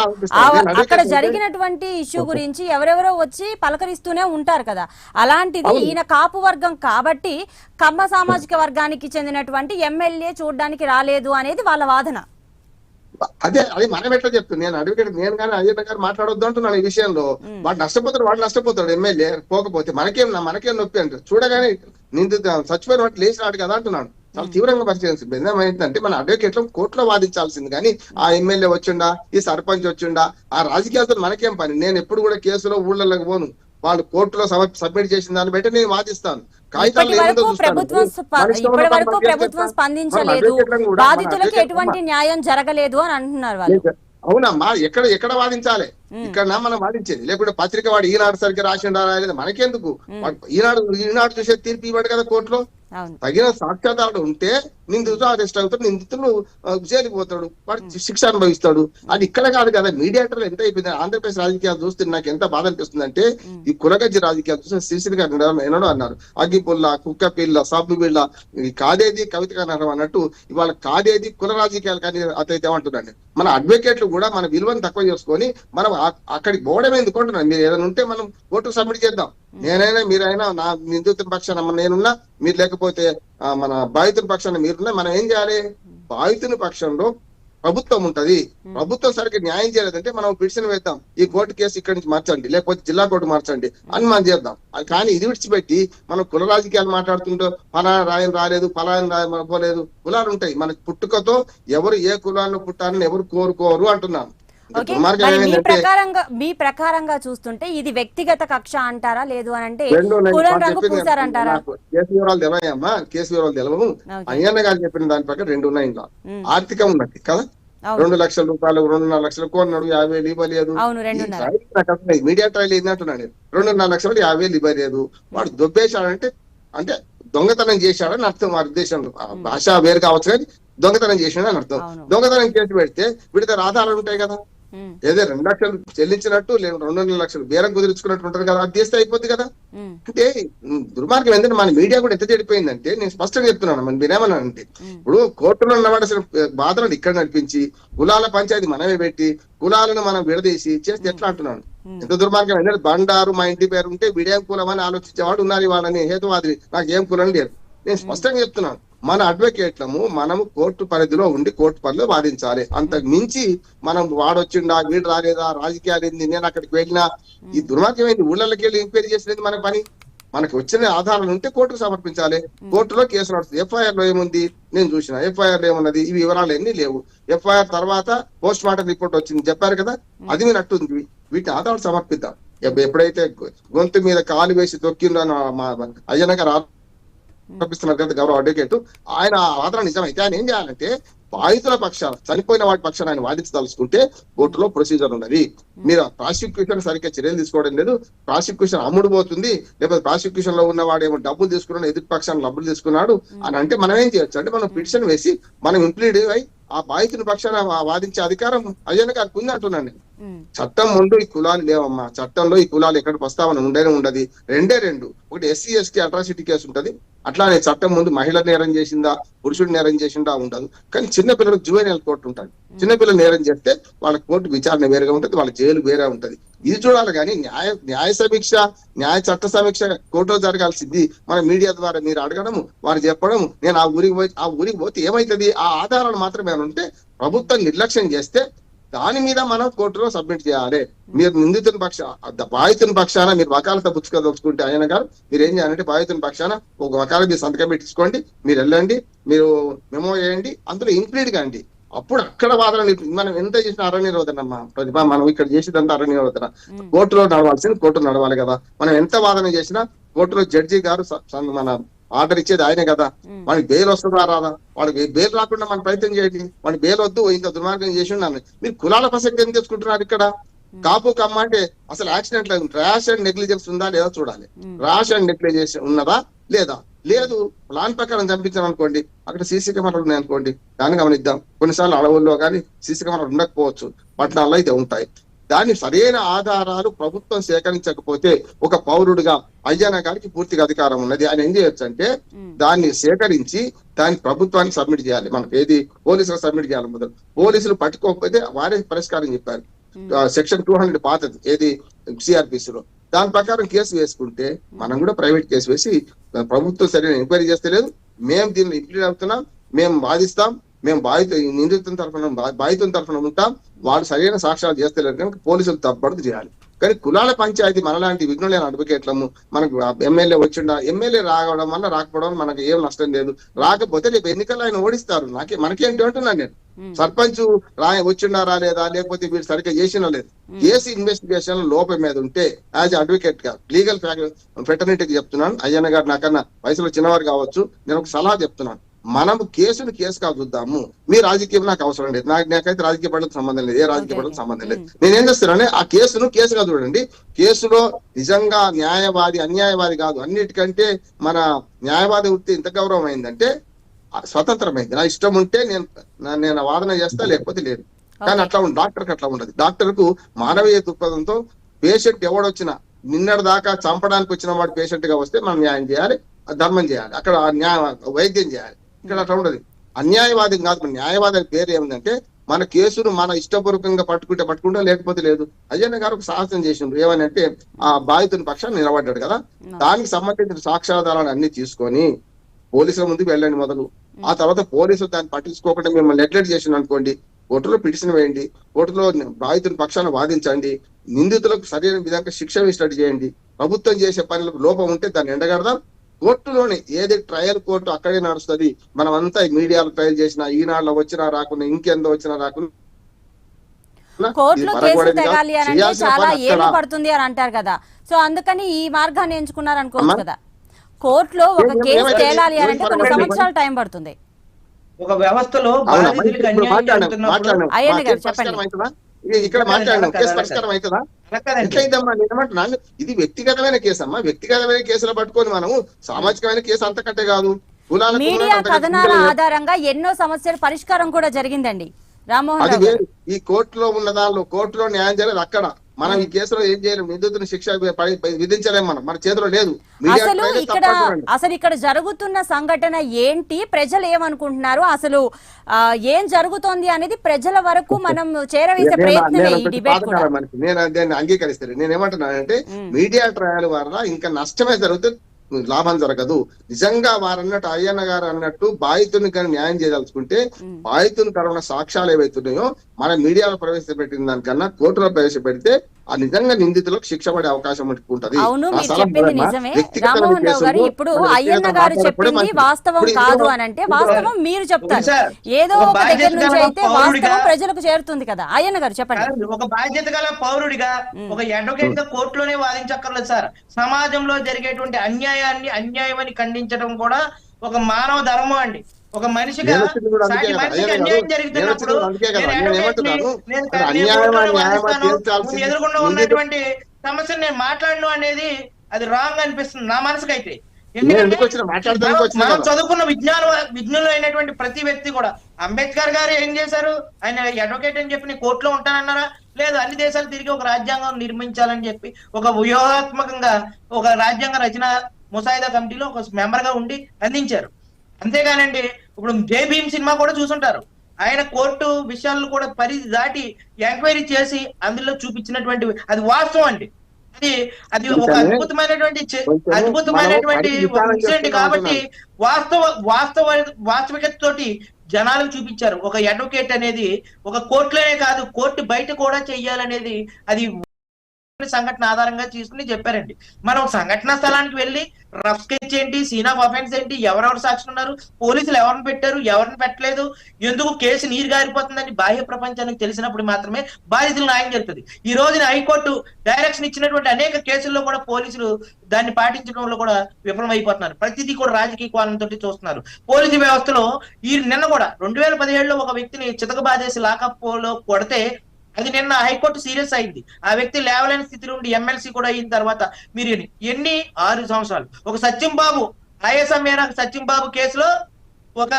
అక్కడ జరిగినటువంటి ఇష్యూ గురించి ఎవరెవరో వచ్చి పలకరిస్తూనే ఉంటారు కదా. అలాంటిది ఈయన కాపు వర్గం కాబట్టి కమ్మ సామాజిక వర్గానికి చెందినటువంటి ఎమ్మెల్యే చూడ్డానికి రాలేదు అనేది వాళ్ళ వాదన. అదే అది మనం ఎట్లా చెప్తుంది. నేను అడ్వకేట్, నేను కానీ అజయ్ గారు మాట్లాడొద్దు అంటున్నాను ఈ విషయంలో. వాడు నష్టపోతాడు ఎమ్మెల్యే పోకపోతే మనకేం నొప్పి అంటారు. చూడగానే చచ్చిపోయిన వాటి లేచి రాడు కదా అంటున్నాను. చాలా తీవ్రంగా పరిశీలించింది. ఏంటంటే మన అడ్వకేట్లు కోర్టులో వాదించాల్సింది, కానీ ఆ ఎమ్మెల్యే వచ్చిండా, ఈ సర్పంచ్ వచ్చిండా, ఆ రాజకీయాలతో మనకేం పని. నేను ఎప్పుడు కూడా కేసులో ఊళ్ళలోకి పోను. వాళ్ళు కోర్టులో సబ్మిట్ చేసిన దాన్ని బట్టి నేను వాదిస్తాను. ప్రభుత్వం స్పందించలేదు, బాధితులకు ఎటువంటి న్యాయం జరగలేదు అని అంటున్నారు వాళ్ళు. అవునమ్మా, ఎక్కడ వాదించాలి? ఇక్కడ మనం వాదించేది. లేకుంటే పత్రిక వాడు ఈనాడు సరిగ్గా రాసిండా రాలేదు మనకెందుకు? ఈనాడు చూసే తీర్పు ఇవ్వడు కదా కోర్టులో. తగిన సాక్ష్యాధారాలు ఉంటే నిందితుడు అరెస్ట్ అవుతాడు, నిందితుడు జైలుకి పోతాడు, వాడు శిక్ష అనుభవిస్తాడు. అది ఇక్కడ కాదు కదా. మీడియేటర్లు ఎంత అయిపోయింది. ఆంధ్రప్రదేశ్ రాజకీయాలు చూస్తే నాకు ఎంత బాధ అనిపిస్తుంది అంటే, ఈ కులగజ్జి రాజకీయాలు చూస్తే శ్రీశ్రీ గారు ఎన్నడో అన్నారు, అగ్గిపుల్ల, కుక్క పిల్ల, సబ్బు పిల్ల, కాదేది కవిత గారు అన్నట్టు ఇవాళ కాదేది కుల రాజకీయాలు కానీ అతైతే ఏమంటున్నాండి. మన అడ్వకేట్లు కూడా మన విలువను తక్కువ చేసుకొని మనం అక్కడికి పోవడం ఎందుకు అంటున్నాను. మీరు ఏదైనా ఉంటే మనం కోర్టుకు సబ్మిట్ చేద్దాం. నేనైనా మీరైనా, నా నిందితుల పక్షాన నేనున్నా, మీరు లేకపోతే మన బాధితుల పక్షాన మీరున్నా, మనం ఏం చేయాలి? బాధితుని పక్షంలో ప్రభుత్వం ఉంటది. ప్రభుత్వం సరిగ్గా న్యాయం చేయలేదంటే మనం పిటిషన్ వేద్దాం, ఈ కోర్టు కేసు ఇక్కడి నుంచి మార్చండి, లేకపోతే జిల్లా కోర్టు మార్చండి అని మనం చేద్దాం. కానీ ఇది విడిచిపెట్టి మనం కుల రాజకీయాలు మాట్లాడుతుంటూ ఫలానా రాయం రాలేదు, ఫలానా రాయం పోలేదు. కులాలు ఉంటాయి. మన పుట్టుకతో ఎవరు ఏ కులాలను పుట్టాలని ఎవరు కోరుకోరు అంటున్నాను. మీ ప్రకారంగా చూస్తుంటే ఇది వ్యక్తిగత కక్ష అంటారా, లేదు అని అంటే కులం రంగు పూసారంటారా? కేసు వివరాలు తెలవమ్మా, కేసు వివరాలు తెలవము. అయ్యన్న గారు చెప్పిన దాని ప్రకారం 2 ఉన్నాయి. ఇంకా ఆర్థికం ఉన్నది కదా, 2 లక్షల రూపాయలు, 2.5 లక్షలు కొన్నాడు, 50,000 ఇవ్వలేదు. మీడియా ట్రయల్ ఏంటంటున్నాడు, 2.5 లక్షలు 50,000 ఇవ్వలేదు. వాడు దొబ్బేశాడంటే అంటే దొంగతనం చేశాడని అర్థం. వారి ఉద్దేశంలో భాష వేరు కావచ్చు, కానీ దొంగతనం చేసినాడని అర్థం. దొంగతనం కేసు పెడితే వీడి ఆధారాలు ఉంటాయి కదా. ఏదో 2 లక్షలు చెల్లించినట్టు, లేదు 2.5 లక్షలు బేరం కుదుర్చుకున్నట్టు ఉంటారు కదా, అది చేస్తే అయిపోద్ది కదా. అంటే దుర్మార్గం ఏంటంటే మన మీడియా కూడా ఎంత చెడిపోయిందంటే, నేను స్పష్టంగా చెప్తున్నాను, మన మీరేమన్నా అంటే ఇప్పుడు కోర్టులో ఉన్నవాడు బాధలను ఇక్కడ నడిపించి కులాల పంచాయతీ మనమే పెట్టి కులాలను మనం విడదీసి చేస్తే ఎట్లా అంటున్నాను. ఎంత దుర్మార్గం ఏంటంటే, బండారు మా ఇంటి పేరు ఉంటే వీడేం కులం అని ఆలోచించేవాడు ఉన్నారు. వాళ్ళని హేతువాది నాకు ఏం కులం లేదు. నేను స్పష్టంగా చెప్తున్నాను, మన అడ్వకేట్లము మనము కోర్టు పరిధిలో ఉండి కోర్టు పరిధిలో వాదించాలి. అంతకు మించి మనం వాడొచ్చిండా, వీడు రాలేదా, రాజకీయాలు ఏంది, నేను అక్కడికి వెళ్ళినా, ఈ దుర్మార్గమైంది ఊళ్ళకి వెళ్ళి ఎంక్వైరీ చేసినది మన పని. మనకు వచ్చిన ఆధారాలు ఉంటే కోర్టుకు సమర్పించాలి. కోర్టులో కేసు నడుస్తుంది. ఎఫ్ఐఆర్ లో ఏముంది నేను చూసిన, ఎఫ్ఐఆర్ లో ఏమున్నది, ఈ వివరాలు ఎన్ని లేవు. ఎఫ్ఐఆర్ తర్వాత పోస్ట్ మార్టం రిపోర్ట్ వచ్చింది చెప్పారు కదా, అది మీరు అట్టుంది. వీటి ఆధారాలు సమర్పిద్దాం. ఎప్పుడైతే గొంతు మీద కాలు వేసి తొక్కిందో మా అయ్యన్న గారు ఆరోపిస్తున్నారు కదా గౌరవ అడ్వకేట్, ఆయన ఆధారం నిజమైతే ఆయన ఏం చేయాలంటే, బాధితుల పక్షాలు చనిపోయిన వాటి పక్షాన్ని ఆయన వాదించదలుచుకుంటే కోర్టులో ప్రొసీజర్ ఉన్నది. మీరు ప్రాసిక్యూషన్ సరిగ్గా చర్యలు తీసుకోవడం లేదు, ప్రాసిక్యూషన్ అమ్ముడు పోతుంది, లేకపోతే ప్రాసిక్యూషన్ లో ఉన్నవాడు ఏమో డబ్బులు తీసుకున్నాడు, ఎదుటి పక్షాన్ని డబ్బులు తీసుకున్నాడు అని అంటే మనం ఏం చేయొచ్చు అంటే, మనం పిటిషన్ వేసి మనం ఇంప్లీడ్ అయి ఆ బాధితుని పక్షాన వాదించే అధికారం అయ్యన్న గారికి ఉంది అంటున్నాను. చట్టం ముందు ఈ కులాలు లేవమ్మా. చట్టంలో ఈ కులాలు ఎక్కడ ప్రస్తావన ఉండేనే ఉండదు. 2 ఒకటి SC ST అట్రాసిటీ కేసు ఉంటది. అట్లానే చట్టం ముందు మహిళ నేరం చేసిందా, పురుషుడు నేరం చేసిందా ఉండదు. కానీ చిన్నపిల్లలకు జువెనైల్ కోర్టు ఉంటుంది. చిన్నపిల్లలు నేరం చేస్తే వాళ్ళ కోర్టు విచారణ వేరుగా ఉంటది, వాళ్ళ జైలు వేరే ఉంటది. ఇది చూడాలి. కానీ న్యాయ సమీక్ష, న్యాయ చట్ట సమీక్ష కోర్టులో జరగాల్సింది మన మీడియా ద్వారా మీరు అడగడము, వారు చెప్పడం, నేను ఆ ఊరికి పోతే ఏమైతుంది, ఆ ఆధారాలు మాత్రమే ఉంటే ప్రభుత్వం నిర్లక్ష్యం చేస్తే దాని మీద మనం కోర్టులో సబ్మిట్ చేయాలి. మీరు నిందితుని బాధితుని పక్షాన మీరు వకాలత పుచ్చుకోదలుచుకుంటే ఆయన గారు మీరు ఏం చేయాలంటే బాధితుని పక్షాన ఒక వకాల మీరు సంతకం పెట్టించుకోండి, మీరు వెళ్ళండి, మీరు మెమో చేయండి, అందులో ఇంక్లూడ్ కాండి. అప్పుడు అక్కడ వాదన మనం ఎంత చేసిన అరణ్య నిరోధన అమ్మా ప్రతిభ, మనం ఇక్కడ చేసేదంతా అరణ్య నిరోధన. కోర్టులో నడవాల్సింది కోర్టులో నడవాలి కదా. మనం ఎంత వాదన చేసినా కోర్టులో జడ్జి గారు మన ఆర్డర్ ఇచ్చేది ఆయనే కదా. వాడికి బెయిల్ వస్తుందా రాదా? వాడికి బెయిల్ రాకుండా మనం ప్రయత్నం చేయండి. వాడికి బెయిల్ వద్దు, ఇంత దుర్మార్గం చేసి ఉన్నాను. మీరు కులాల ప్రసక్తి ఏం తెచ్చుకుంటున్నారు ఇక్కడ? కాపు కమ్మ అంటే అసలు యాక్సిడెంట్ లేదు, ర్యాష్ అండ్ నెగ్లిజెన్స్ ఉందా లేదా చూడాలి. ర్యాష్ అండ్ నెగ్లిజెన్స్ ఉన్నదా లేదా? లేదు, ప్లాన్ ప్రకారం చంపించాం అనుకోండి, అక్కడ సీసీ కెమెరాలు ఉన్నాయి అనుకోండి, దాన్ని గమనిద్దాం. కొన్నిసార్లు అడవుల్లో కానీ సీసీ కెమెరాలు ఉండకపోవచ్చు, పట్టణాల్లో అయితే ఉంటాయి. దాన్ని సరైన ఆధారాలు ప్రభుత్వం సేకరించకపోతే ఒక పౌరుడిగా అయ్యన్న గారికి పూర్తిగా అధికారం ఉన్నది. ఆయన ఏం చేయొచ్చు అంటే దాన్ని సేకరించి దాన్ని ప్రభుత్వానికి సబ్మిట్ చేయాలి. మనకు ఏది పోలీసులకు సబ్మిట్ చేయాలి. మొదలు పోలీసులు పట్టుకోకపోతే వారే పరిష్కారం చెప్పారు. సెక్షన్ 200 పాతది ఏది సిఆర్పిసి లో, దాని ప్రకారం కేసు వేసుకుంటే మనం కూడా ప్రైవేట్ కేసు వేసి ప్రభుత్వం సరైన ఎంక్వైరీ చేస్తే లేదు, మేము దీన్ని ఇంప్లీడ్ అవుతున్నాం, మేము వాదిస్తాం, మేము నిందితుల తరఫున ఉంటాం, వాళ్ళు సరైన సాక్ష్యాలు చేస్తలేరు కనుక పోలీసులు తప్పబడుతు చేయాలి. కానీ కులాల పంచాయతీ మనలాంటి విఘ్నులైన అడ్వకేట్లము మనకు ఎమ్మెల్యే వచ్చిండా, ఎమ్మెల్యే రావడం వల్ల రాకపోవడం మనకు ఏం నష్టం లేదు. రాకపోతే రేపు ఎన్నికల్లో ఆయన ఓడిస్తారు, మనకేంటి అంటున్నాను నేను. సర్పంచ్ వచ్చిండా రాలేదా, లేకపోతే వీళ్ళు సరిగ్గా చేసినా లేదు, కేసు ఇన్వెస్టిగేషన్ లోపం మీద ఉంటే యాజ్ అడ్వకేట్ గా లీగల్ ఫెటర్నిటీకి చెప్తున్నాను. అయ్యన్న గారు నాకన్నా వయసులో చిన్నవారు కావచ్చు, నేను ఒక సలహా చెప్తున్నాను. మనం కేసును కేసుగా చూద్దాము. మీ రాజకీయం నాకు అవసరం లేదు, నాకైతే రాజకీయ పడలకు సంబంధం లేదు, ఏ రాజకీయ పడలకు సంబంధం లేదు. నేనేం చేస్తానంటే ఆ కేసును కేసుగా చూడండి. కేసులో నిజంగా న్యాయవాది అన్యాయవాది కాదు, అన్నిటికంటే మన న్యాయవాది వృత్తి ఎంత గౌరవం అయిందంటే స్వతంత్రమైంది. నా ఇష్టం ఉంటే నేను వాదన చేస్తా, లేకపోతే లేదు. కానీ అట్లా డాక్టర్కి అట్లా ఉండదు. డాక్టర్కు మానవీయ దృక్పథంతో పేషెంట్ ఎవడొచ్చినా నిన్నటి దాకా చంపడానికి వచ్చిన వాడు పేషెంట్ గా వస్తే మనం న్యాయం చేయాలి, ధర్మం చేయాలి, అక్కడ వైద్యం చేయాలి. ఇక్కడ అట్లా ఉండదు. అన్యాయవాది కాదు, న్యాయవాది పేరు ఏమిటంటే మన కేసును మన ఇష్టపూర్వకంగా పట్టుకుంటే లేకపోతే లేదు. అయ్యన్న గారు ఒక సాహసం చేసిండ్రు, ఏమని అంటే ఆ బాధితుని పక్షాన్ని నిలబడ్డాడు కదా, దానికి సంబంధించిన సాక్ష్యాధారాలు అన్ని తీసుకొని పోలీసుల ముందుకు వెళ్ళండి మొదలు. ఆ తర్వాత పోలీసులు దాన్ని పట్టించుకోకుండా మిమ్మల్ని నెగ్లెక్ట్ చేసింది అనుకోండి, కోర్టులో పిటిషన్ వేయండి, కోర్టులో బాధితుని పక్షాన్ని వాదించండి, నిందితులకు సరైన విధంగా శిక్ష వేసినట్టు చేయండి. ప్రభుత్వం చేసే పనులకు లోపం ఉంటే దాన్ని ఎండగడదాం. కోర్టులోనే ఏది ట్రయల్ కోర్టు అక్కడే నడుస్తుంది. మనం అంతా మీడియాలో ట్రయల్ చేసినా, ఈనాడులో వచ్చినా రాకుండా, ఇంకెందో వచ్చినా రాకుండా కోర్టులో కేసు తెగాలి అని అంటే చాలా ఏళ్ళు పడుతుంది అని అంటారు కదా. సో అందుకని ఈ మార్గాన్ని ఎంచుకున్నారు అనుకోవచ్చు కదా. కోర్టులో ఒక కేసు తేలాలి అని అంటే కొన్ని సంవత్సరాలు టైం పడుతుంది. ఒక వ్యవస్థలో అయ్యన్న గారు చెప్పండి. ఇక్కడ మాట్లాడినాం, కేసు పరిష్కారం అవుతుందా? ఎట్లయిద్దమ్మా? నేనేమంటున్నాను, ఇది వ్యక్తిగతమైన కేసు అమ్మా. వ్యక్తిగతమైన కేసులు పట్టుకొని మనము సామాజికమైన కేసు అంతకంటే కాదు. మీడియా కథనాల ఆధారంగా ఎన్నో సమస్యలు పరిష్కారం కూడా జరిగిందండి రామ్మోహన్ రావు గారు. ఈ కోర్టులో ఉన్న దానిలో కోర్టులో న్యాయం జరగదు. అక్కడ మనం ఈ కేసులో ఏం చేయలేము, నిందితుని శిక్ష విధించలేము, మన చేతిలో లేదు. అసలు ఇక్కడ జరుగుతున్న సంఘటన ఏంటి, ప్రజలు ఏమనుకుంటున్నారు, అసలు ఏం జరుగుతోంది అనేది ప్రజల వరకు మనం చేరవేసే ప్రయత్నమే ఈ డిబేట్ కూడా. నేను దాన్ని అంగీకరిస్తాను. నేను ఏమంటున్నానంటే మీడియా ట్రయల్ వల్ల ఇంకా నష్టమే జరుగుతుంది, లాభం జరగదు. నిజంగా వారన్నట్టు అయ్యన్న గారు అన్నట్టు బాధితుని కానీ న్యాయం చేయదలుచుకుంటే బాధితుని తరఫున సాక్ష్యాలు ఏవైతున్నాయో మన మీడియాలో ప్రవేశపెట్టిన దానికన్నా కోర్టులో ప్రవేశపెడితే ఆ నిజంగా నిందితులకు శిక్ష పడే అవకాశం ఉంటుంది. అవును, మీరు చెప్పింది నిజమే రామ్మోహన్ రావు గారు. ఇప్పుడు అయ్యన్న గారు చెప్పింది వాస్తవం కాదు అని అంటే వాస్తవం మీరు చెప్తారు, ఏదో ఒక దగ్గర నుంచి అయితే వాస్తవం ప్రజలకు చేరుతుంది కదా. అయ్యన్న గారు చెప్పండి. ఒక బాధ్యత గల పౌరుడిగా ఒక అడ్వకేట్ గా కోర్టులోనే వాదించక్కర్లేదు సార్. సమాజంలో జరిగేటువంటి అన్యాయమని ఖండించడం కూడా ఒక మానవ ధర్మం అండి. ఒక మనిషిగా అన్యాయం జరుగుతున్నప్పుడు ఎదురుకుండా ఉన్నటువంటి సమస్యను నేను మాట్లాడను అనేది అది రాంగ్ అనిపిస్తుంది నా మనసుకైతే. ఎందుకంటే మనం చదువుకున్న విజ్ఞులు అయినటువంటి ప్రతి వ్యక్తి కూడా, అంబేద్కర్ గారు ఏం చేశారు, ఆయన అడ్వకేట్ అని చెప్పి కోర్టులో ఉంటానన్నారా? లేదు, అన్ని దేశాలు తిరిగి ఒక రాజ్యాంగం నిర్మించాలని చెప్పి ఒక వ్యూహాత్మకంగా ఒక రాజ్యాంగ రచన ముసాయిదా కమిటీలో ఒక మెంబర్ గా ఉండి అందించారు. అంతేగానండి ఇప్పుడు జై భీమ్ సినిమా కూడా చూసుంటారు, ఆయన కోర్టు విషయాలను కూడా పరిధి దాటి ఎంక్వైరీ చేసి అందులో చూపించినటువంటి అది వాస్తవం అండి. అది ఒక అద్భుతమైనటువంటి ఇన్సిడెంట్ కాబట్టి వాస్తవికత తోటి జనాలకు చూపించారు. ఒక అడ్వకేట్ అనేది ఒక కోర్టులోనే కాదు, కోర్టు బయట కూడా చెయ్యాలనేది అది సంఘటన ఆధారంగా తీసుకుని చెప్పారండి. మనం సంఘటన స్థలానికి వెళ్ళి రఫ్ స్కెచ్ ఏంటి, సీన్ ఆఫ్ అఫెన్స్ ఏంటి, ఎవరెవరు సాక్షులు ఉన్నారు, పోలీసులు ఎవరిని పెట్టారు, ఎవరిని పెట్టలేదు, ఎందుకు కేసు నీరు గారిపోతుందని బాహ్య ప్రపంచానికి తెలిసినప్పుడు మాత్రమే బాధితులు న్యాయం జరుగుతుంది. ఈ రోజున హైకోర్టు డైరెక్షన్ ఇచ్చినటువంటి అనేక కేసుల్లో కూడా పోలీసులు దాన్ని పాటించడంలో కూడా విఫలమైపోతున్నారు. ప్రతిదీ కూడా రాజకీయ కోణంతో చూస్తున్నారు. పోలీసు వ్యవస్థలో ఈ నిన్న కూడా 2017లో ఒక వ్యక్తిని చితకబాదేసి లాకప్ లో కొడితే అది నిన్న హైకోర్టు సీరియస్ అయింది. ఆ వ్యక్తి లేవలేని స్థితి నుండి ఎమ్మెల్సీ కూడా అయిన తర్వాత మీరు ఎన్ని 6 సంవత్సరాలు ఒక సత్యం బాబు ఐఎస్ఎంఏ సత్యం బాబు కేసులో ఒక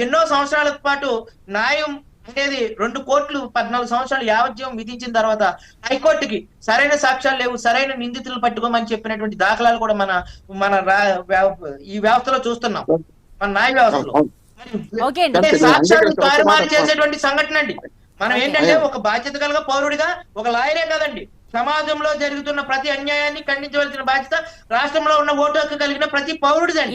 ఎన్నో సంవత్సరాల పాటు న్యాయం అనేది 2 కోర్టులు 14 సంవత్సరాలు యావజ్జీవం విధించిన తర్వాత హైకోర్టుకి సరైన సాక్ష్యాలు లేవు, సరైన నిందితులు పట్టుకోమని చెప్పినటువంటి దాఖలాలు కూడా మన ఈ వ్యవస్థలో చూస్తున్నాం, మన న్యాయ వ్యవస్థలో. సాక్ష్యాలను తారుమారు చేసేటువంటి సంఘటన అండి. మనం ఏంటంటే ఒక బాధ్యత కలిగిన పౌరుడిగా, ఒక లాయరే కాదండి, సమాజంలో జరుగుతున్న ప్రతి అన్యాయాన్ని ఖండించవలసిన బాధ్యత రాష్ట్రంలో ఉన్న ఓటు హక్కు కలిగిన ప్రతి పౌరుడిదండి.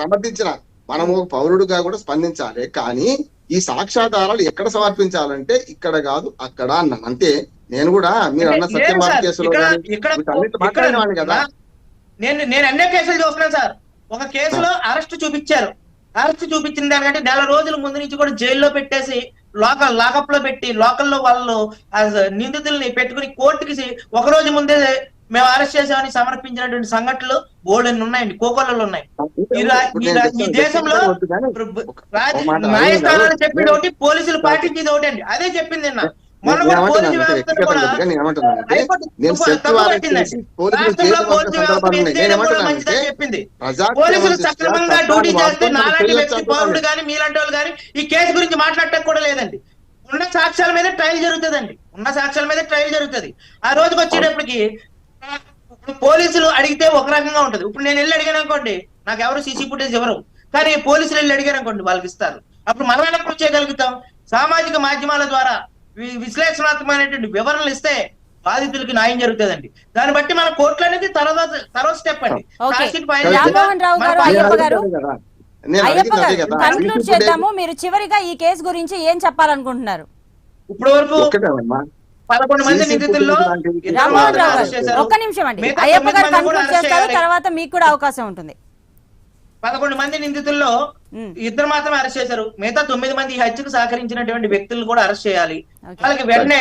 సమర్థించిన మనము పౌరుడిగా కూడా స్పందించాలి. కానీ ఈ సాక్ష్యాధారాలు ఎక్కడ సమర్పించాలంటే ఇక్కడ కాదు అక్కడ అన్నాను అంతే. నేను కూడా మీరు అన్న సత్యబాబు కేసులో కదా, నేను అన్ని కేసులు చూస్తున్నాను సార్. ఒక కేసులో అరెస్ట్ చూపించారు, అరెస్ట్ చూపించిన దానికంటే 4 రోజుల ముందు నుంచి కూడా జైల్లో పెట్టేసి లాకప్ లో పెట్టి లోకల్లో వాళ్ళు నిందితుల్ని పెట్టుకుని కోర్టుకి 1 రోజు ముందే మేము అరెస్ట్ చేసామని సమర్పించినటువంటి సంఘటనలు బోల్డెన్ ఉన్నాయండి, కోకోలలో ఉన్నాయి. ఈ దేశంలో న్యాయస్థానాలు చెప్పేది ఒకటి, పోలీసులు పాటించేది ఒకటి అండి. అదే చెప్పింది నిన్న. మొన్న కూడా పోలీసు వ్యవస్థను కూడా చెప్పింది. పోలీసులు సక్రమంగా డ్యూటీ చేస్తే నాలాంటి వ్యక్తి పౌరుడు కానీ మీలాంటి వాళ్ళు కానీ ఈ కేసు గురించి మాట్లాడటం కూడా లేదండి. ఉన్న సాక్ష్యాల మీద ట్రయల్ జరుగుతుందండి, ఉన్న సాక్ష్యాల మీద ట్రయల్ జరుగుతుంది. ఆ రోజుకి వచ్చేటప్పటికి పోలీసులు అడిగితే ఒక రకంగా ఉంటది. ఇప్పుడు నేను వెళ్ళి అడిగాను అనుకోండి, నాకు ఎవరు సీసీ ఫుటేజ్ ఎవరు, కానీ పోలీసులు వెళ్ళి అడిగారు అనుకోండి వాళ్ళకి ఇస్తారు. అప్పుడు మనం ఎలా కృషి చేయగలుగుతాం? సామాజిక మాధ్యమాల ద్వారా విశ్లేషణాత్మకమైనటువంటి వివరణలు ఇస్తే బాధితులకి న్యాయం జరుగుతుందండి. దాన్ని బట్టి మన కోర్టులు అనేది తర్వాత స్టెప్ అండి. మీరు చివరిగా ఈ కేసు గురించి ఏం చెప్పాలనుకుంటున్నారు? ఇప్పుడు వరకు 11 మంది నిందితుల్లో ఒక్క నిమిషం అండి, అయ్యప్ప గారు కన్క్లూడ్ చేస్తారు, తర్వాత మీకు కూడా అవకాశం ఉంటుంది. 11 మంది నిందితుల్లో 2 మాత్రమే అరెస్ట్ చేశారు. మిగతా 9 మంది ఈ హత్యకు సహకరించినటువంటి వ్యక్తులు కూడా అరెస్ట్ చేయాలి. వాళ్ళకి వెంటనే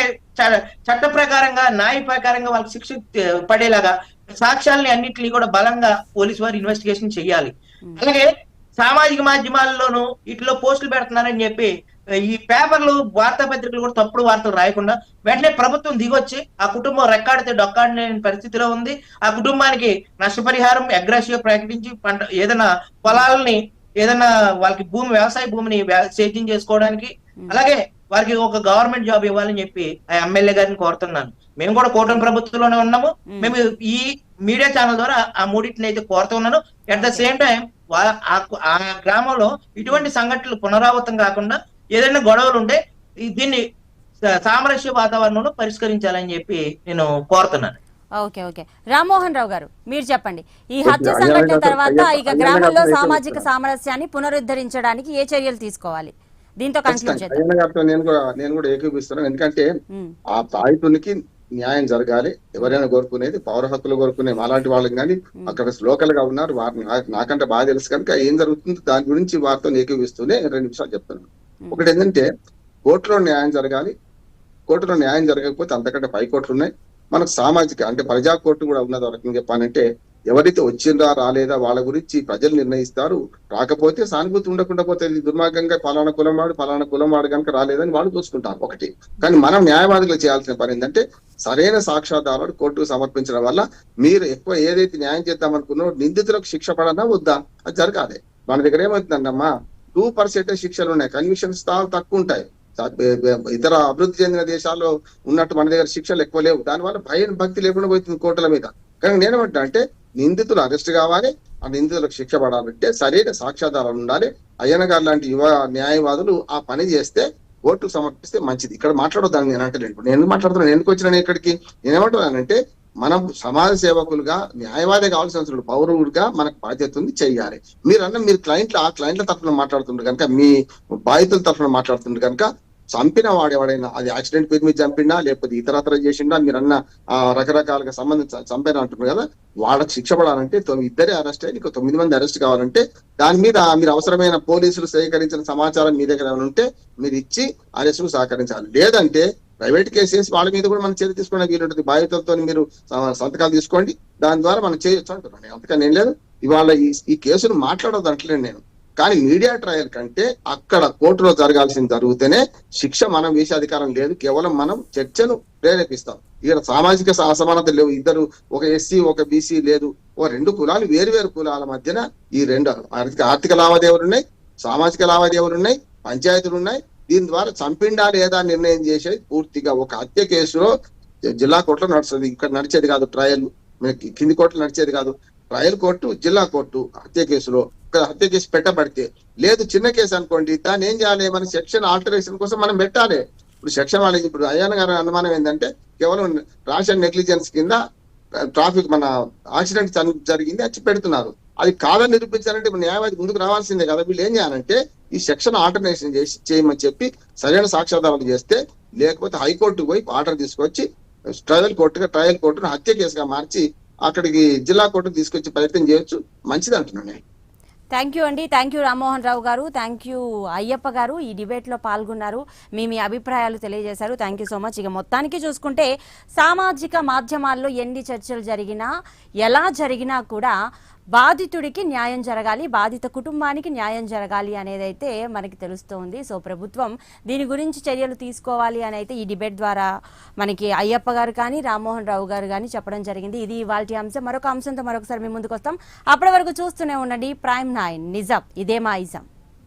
చట్ట ప్రకారంగా న్యాయ ప్రకారంగా వాళ్ళకి శిక్ష పడేలాగా సాక్ష్యాలని అన్నింటినీ కూడా బలంగా పోలీసు వారు ఇన్వెస్టిగేషన్ చేయాలి. అలాగే సామాజిక మాధ్యమాల్లోనూ ఇట్లో పోస్టులు పెడుతున్నారని చెప్పి ఈ పేపర్లు వార్తాపత్రికలు కూడా తప్పుడు వార్తలు రాయకుండా వెంటనే ప్రభుత్వం దిగొచ్చి ఆ కుటుంబం రెక్కాడితే డొక్కాడని పరిస్థితిలో ఉంది. ఆ కుటుంబానికి నష్టపరిహారం అగ్రెసివ్ ప్రకటించి ఏదైనా పొలాలని ఏదైనా వాళ్ళకి వ్యవసాయ భూమిని సేద్యం చేసుకోవడానికి, అలాగే వారికి ఒక గవర్నమెంట్ జాబ్ ఇవ్వాలని చెప్పి ఆ ఎమ్మెల్యే గారిని కోరుతున్నాను. మేము కూడా కూటమి ప్రభుత్వంలోనే ఉన్నాము. మేము ఈ మీడియా ఛానల్ ద్వారా ఆ మూడింటిని అయితే కోరుతున్నాను. అట్ ద సేమ్ టైం ఆ గ్రామంలో ఇటువంటి సంఘటనలు పునరావృతం కాకుండా ఏదైనా గొడవలు ఉంటే దీన్ని సామరస్య వాతావరణంలో పరిష్కరించాలని చెప్పి నేను కోరుతున్నాను. ఓకే ఓకే రామ్మోహన్ రావు గారు, మీరు చెప్పండి. ఈ హత్య సంఘటన తర్వాత ఇక గ్రామంలో సామాజిక సామరస్యాన్ని పునరుద్ధరించడానికి ఏ చర్యలు తీసుకోవాలి? దీంతో కంక్లూడ్ చేద్దాం. నేను కూడా ఏకీపిస్తున్నాను. ఎందుకంటే ఆ బాధితునికి న్యాయం జరగాలి. ఎవరైనా కోరుకునేది పౌర హక్కులు కోరుకునే అలాంటి వాళ్ళకి కానీ అక్కడ లోకల్ గా ఉన్నారు, వారిని నాకంటే బాగా తెలుసు కనుక ఏం జరుగుతుందో దాని గురించి వారితో ఏకీపిస్తూనే 2 నిమిషాలు చెప్తున్నాను. ఒకటి ఏంటంటే కోర్టులో న్యాయం జరగాలి. కోర్టులో న్యాయం జరగకపోతే అంతకంటే పై కోర్టులు ఉన్నాయి. మనకు సామాజిక అంటే ప్రజా కోర్టు కూడా ఉన్నది. ఒక రకంగా చెప్పాలంటే ఎవరైతే వచ్చిందా రాలేదా వాళ్ళ గురించి ప్రజలు నిర్ణయిస్తారు. రాకపోతే సానుభూతి ఉండకుండా పోతే దుర్మార్గంగా ఫలానా కులం వాడు కనుక రాలేదని వాళ్ళు చూసుకుంటారు ఒకటి. కానీ మనం న్యాయవాదులు చేయాల్సిన పని ఏంటంటే సరైన సాక్ష్యాధారాలు కోర్టుకు సమర్పించడం వల్ల మీరు ఎక్కువ ఏదైతే న్యాయం చేద్దామనుకున్నారో నిందితులకు శిక్ష పడనా వద్దా అది జరగాలి. మన దగ్గర ఏమవుతుందండమ్మా 2% శిక్షలు ఉన్నాయి, కన్విక్షన్స్ తక్కువ ఉంటాయి. ఇతర అభివృద్ధి చెందిన దేశాల్లో ఉన్నట్టు మన దగ్గర శిక్షలు ఎక్కువ లేవు. దానివల్ల భయం భక్తి లేకుండా పోతుంది కోర్టుల మీద. కానీ నేనేమంటా అంటే నిందితులు అరెస్ట్ కావాలి, ఆ నిందితులకు శిక్ష పడాలంటే సరైన సాక్ష్యాధారాలు ఉండాలి. అయ్యన్న గారు లాంటి యువ న్యాయవాదులు ఆ పని చేస్తే కోర్టుకు సమర్పిస్తే మంచిది. ఇక్కడ మాట్లాడొద్దాను నేను అంటలేను. నేను ఎందుకు మాట్లాడుతున్నాను, ఎందుకు వచ్చినా ఇక్కడికి నేనేమంటున్నానంటే మనం సమాజ సేవకులుగా న్యాయవాది కావాల్సిన అవసరం లేదు. పౌరుడిగా మనకు బాధ్యత ఉంది, చెయ్యాలి. మీరు ఆ క్లయింట్ల తరఫున మాట్లాడుతుండ్రు కనుక, మీ బాధితుల తరఫున మాట్లాడుతుండ్రు కనుక, చంపిన వాడెవడైనా అది యాక్సిడెంట్ పేరు మీద చంపినా లేకపోతే ఇతరత్ర చేసిండా, మీరన్న రకరకాలుగా సంబంధించి చంపినా అంటున్నారు కదా, వాళ్ళకి శిక్ష పడాలంటే ఇద్దరే అరెస్ట్ అయ్యి ఇంకో 9 మంది అరెస్ట్ కావాలంటే దాని మీద మీరు అవసరమైన పోలీసులు సేకరించిన సమాచారం మీ దగ్గర ఏమైనా ఉంటే మీరు ఇచ్చి అరెస్టుకు సహకరించాలి. లేదంటే ప్రైవేట్ కేసెస్ వాళ్ళ మీద కూడా మనం చర్య తీసుకునే వీలుంటుంది. బాధితులతో మీరు సంతకాలు తీసుకోండి, దాని ద్వారా మనం చేయొచ్చు అంటున్నాను. అంతకని ఏం లేదు. ఇవాళ ఈ కేసును మాట్లాడొద్దు అంటలేను నేను. కానీ మీడియా ట్రయల్ కంటే అక్కడ కోర్టులో జరగాల్సింది జరిగితేనే శిక్ష మనం వేసే అధికారం లేదు. కేవలం మనం చర్చను ప్రేరేపిస్తాం. ఇక్కడ సామాజిక అసమానత లేవు. ఇద్దరు, ఒక ఎస్సీ ఒక బీసీ లేదు. రెండు కులాలు, వేరు కులాల మధ్యన ఈ రెండు ఆర్థిక లావాదేవీలు ఉన్నాయి, సామాజిక లావాదేవీలు ఉన్నాయి, పంచాయతీలు ఉన్నాయి. దీని ద్వారా చంపిండా లేదా నిర్ణయం చేసేది పూర్తిగా ఒక హత్య కేసులో జిల్లా కోర్టులో నడుస్తుంది. ఇక్కడ నడిచేది కాదు ట్రయల్, కింది కోర్టులో నడిచేది కాదు. ట్రయల్ కోర్టు, జిల్లా కోర్టు హత్య కేసులో హత్య కేసు పెట్టబడితే, లేదు చిన్న కేసు అనుకోండి, దాన్ని ఏం చేయాలి, మన సెక్షన్ ఆల్టరేషన్ కోసం మనం పెట్టాలి. ఇప్పుడు సెక్షన్ వాళ్ళకి ఇప్పుడు అయ్యన్న గారి అనుమానం ఏంటంటే కేవలం ర్యాష్ నెగ్లిజెన్స్ కింద ట్రాఫిక్ మన యాక్సిడెంట్ జరిగింది వచ్చి పెడుతున్నారు. అది కాదని నిరూపించాలంటే న్యాయవాది ముందుకు రావాల్సిందే కదా. వీళ్ళు ఏం చేయాలంటే ఈ సెక్షన్ ఆల్టర్నేషన్ చేయమని చెప్పి సరైన సాక్ష్యాధారాలు చేస్తే, లేకపోతే హైకోర్టుకు పోయి ఆర్డర్ తీసుకొచ్చి ట్రయల్ కోర్టును హత్య కేసుగా మార్చి అక్కడికి జిల్లా కోర్టుకు తీసుకొచ్చి ప్రయత్నం చేయొచ్చు. మంచిది అంటున్నాను నేను. థ్యాంక్ యూ అండి. థ్యాంక్ యూ రామ్మోహన్ రావు గారు. థ్యాంక్ యూ అయ్యప్ప గారు. ఈ డిబేట్లో పాల్గొన్నారు, మీ అభిప్రాయాలు తెలియజేశారు. Thank you so much. ఇక మొత్తానికి చూసుకుంటే సామాజిక మాధ్యమాల్లో ఎన్ని చర్చలు జరిగినా, ఎలా జరిగినా కూడా బాధితుడికి న్యాయం జరగాలి, బాధిత కుటుంబానికి న్యాయం జరగాలి అనేదైతే మనకి తెలుస్తోంది. సో ప్రభుత్వం దీని గురించి చర్యలు తీసుకోవాలి అని అయితే ఈ డిబేట్ ద్వారా మనకి అయ్యప్ప గారు కానీ రామ్మోహన్ రావు గారు కానీ చెప్పడం జరిగింది. ఇది ఇవాల్టి అంశం. మరొక అంశంతో మరొకసారి మీ ముందుకు వస్తాం. అప్పటి వరకు చూస్తూనే ఉండండి Prime 9 నిజం, ఇదే మా ఇజం.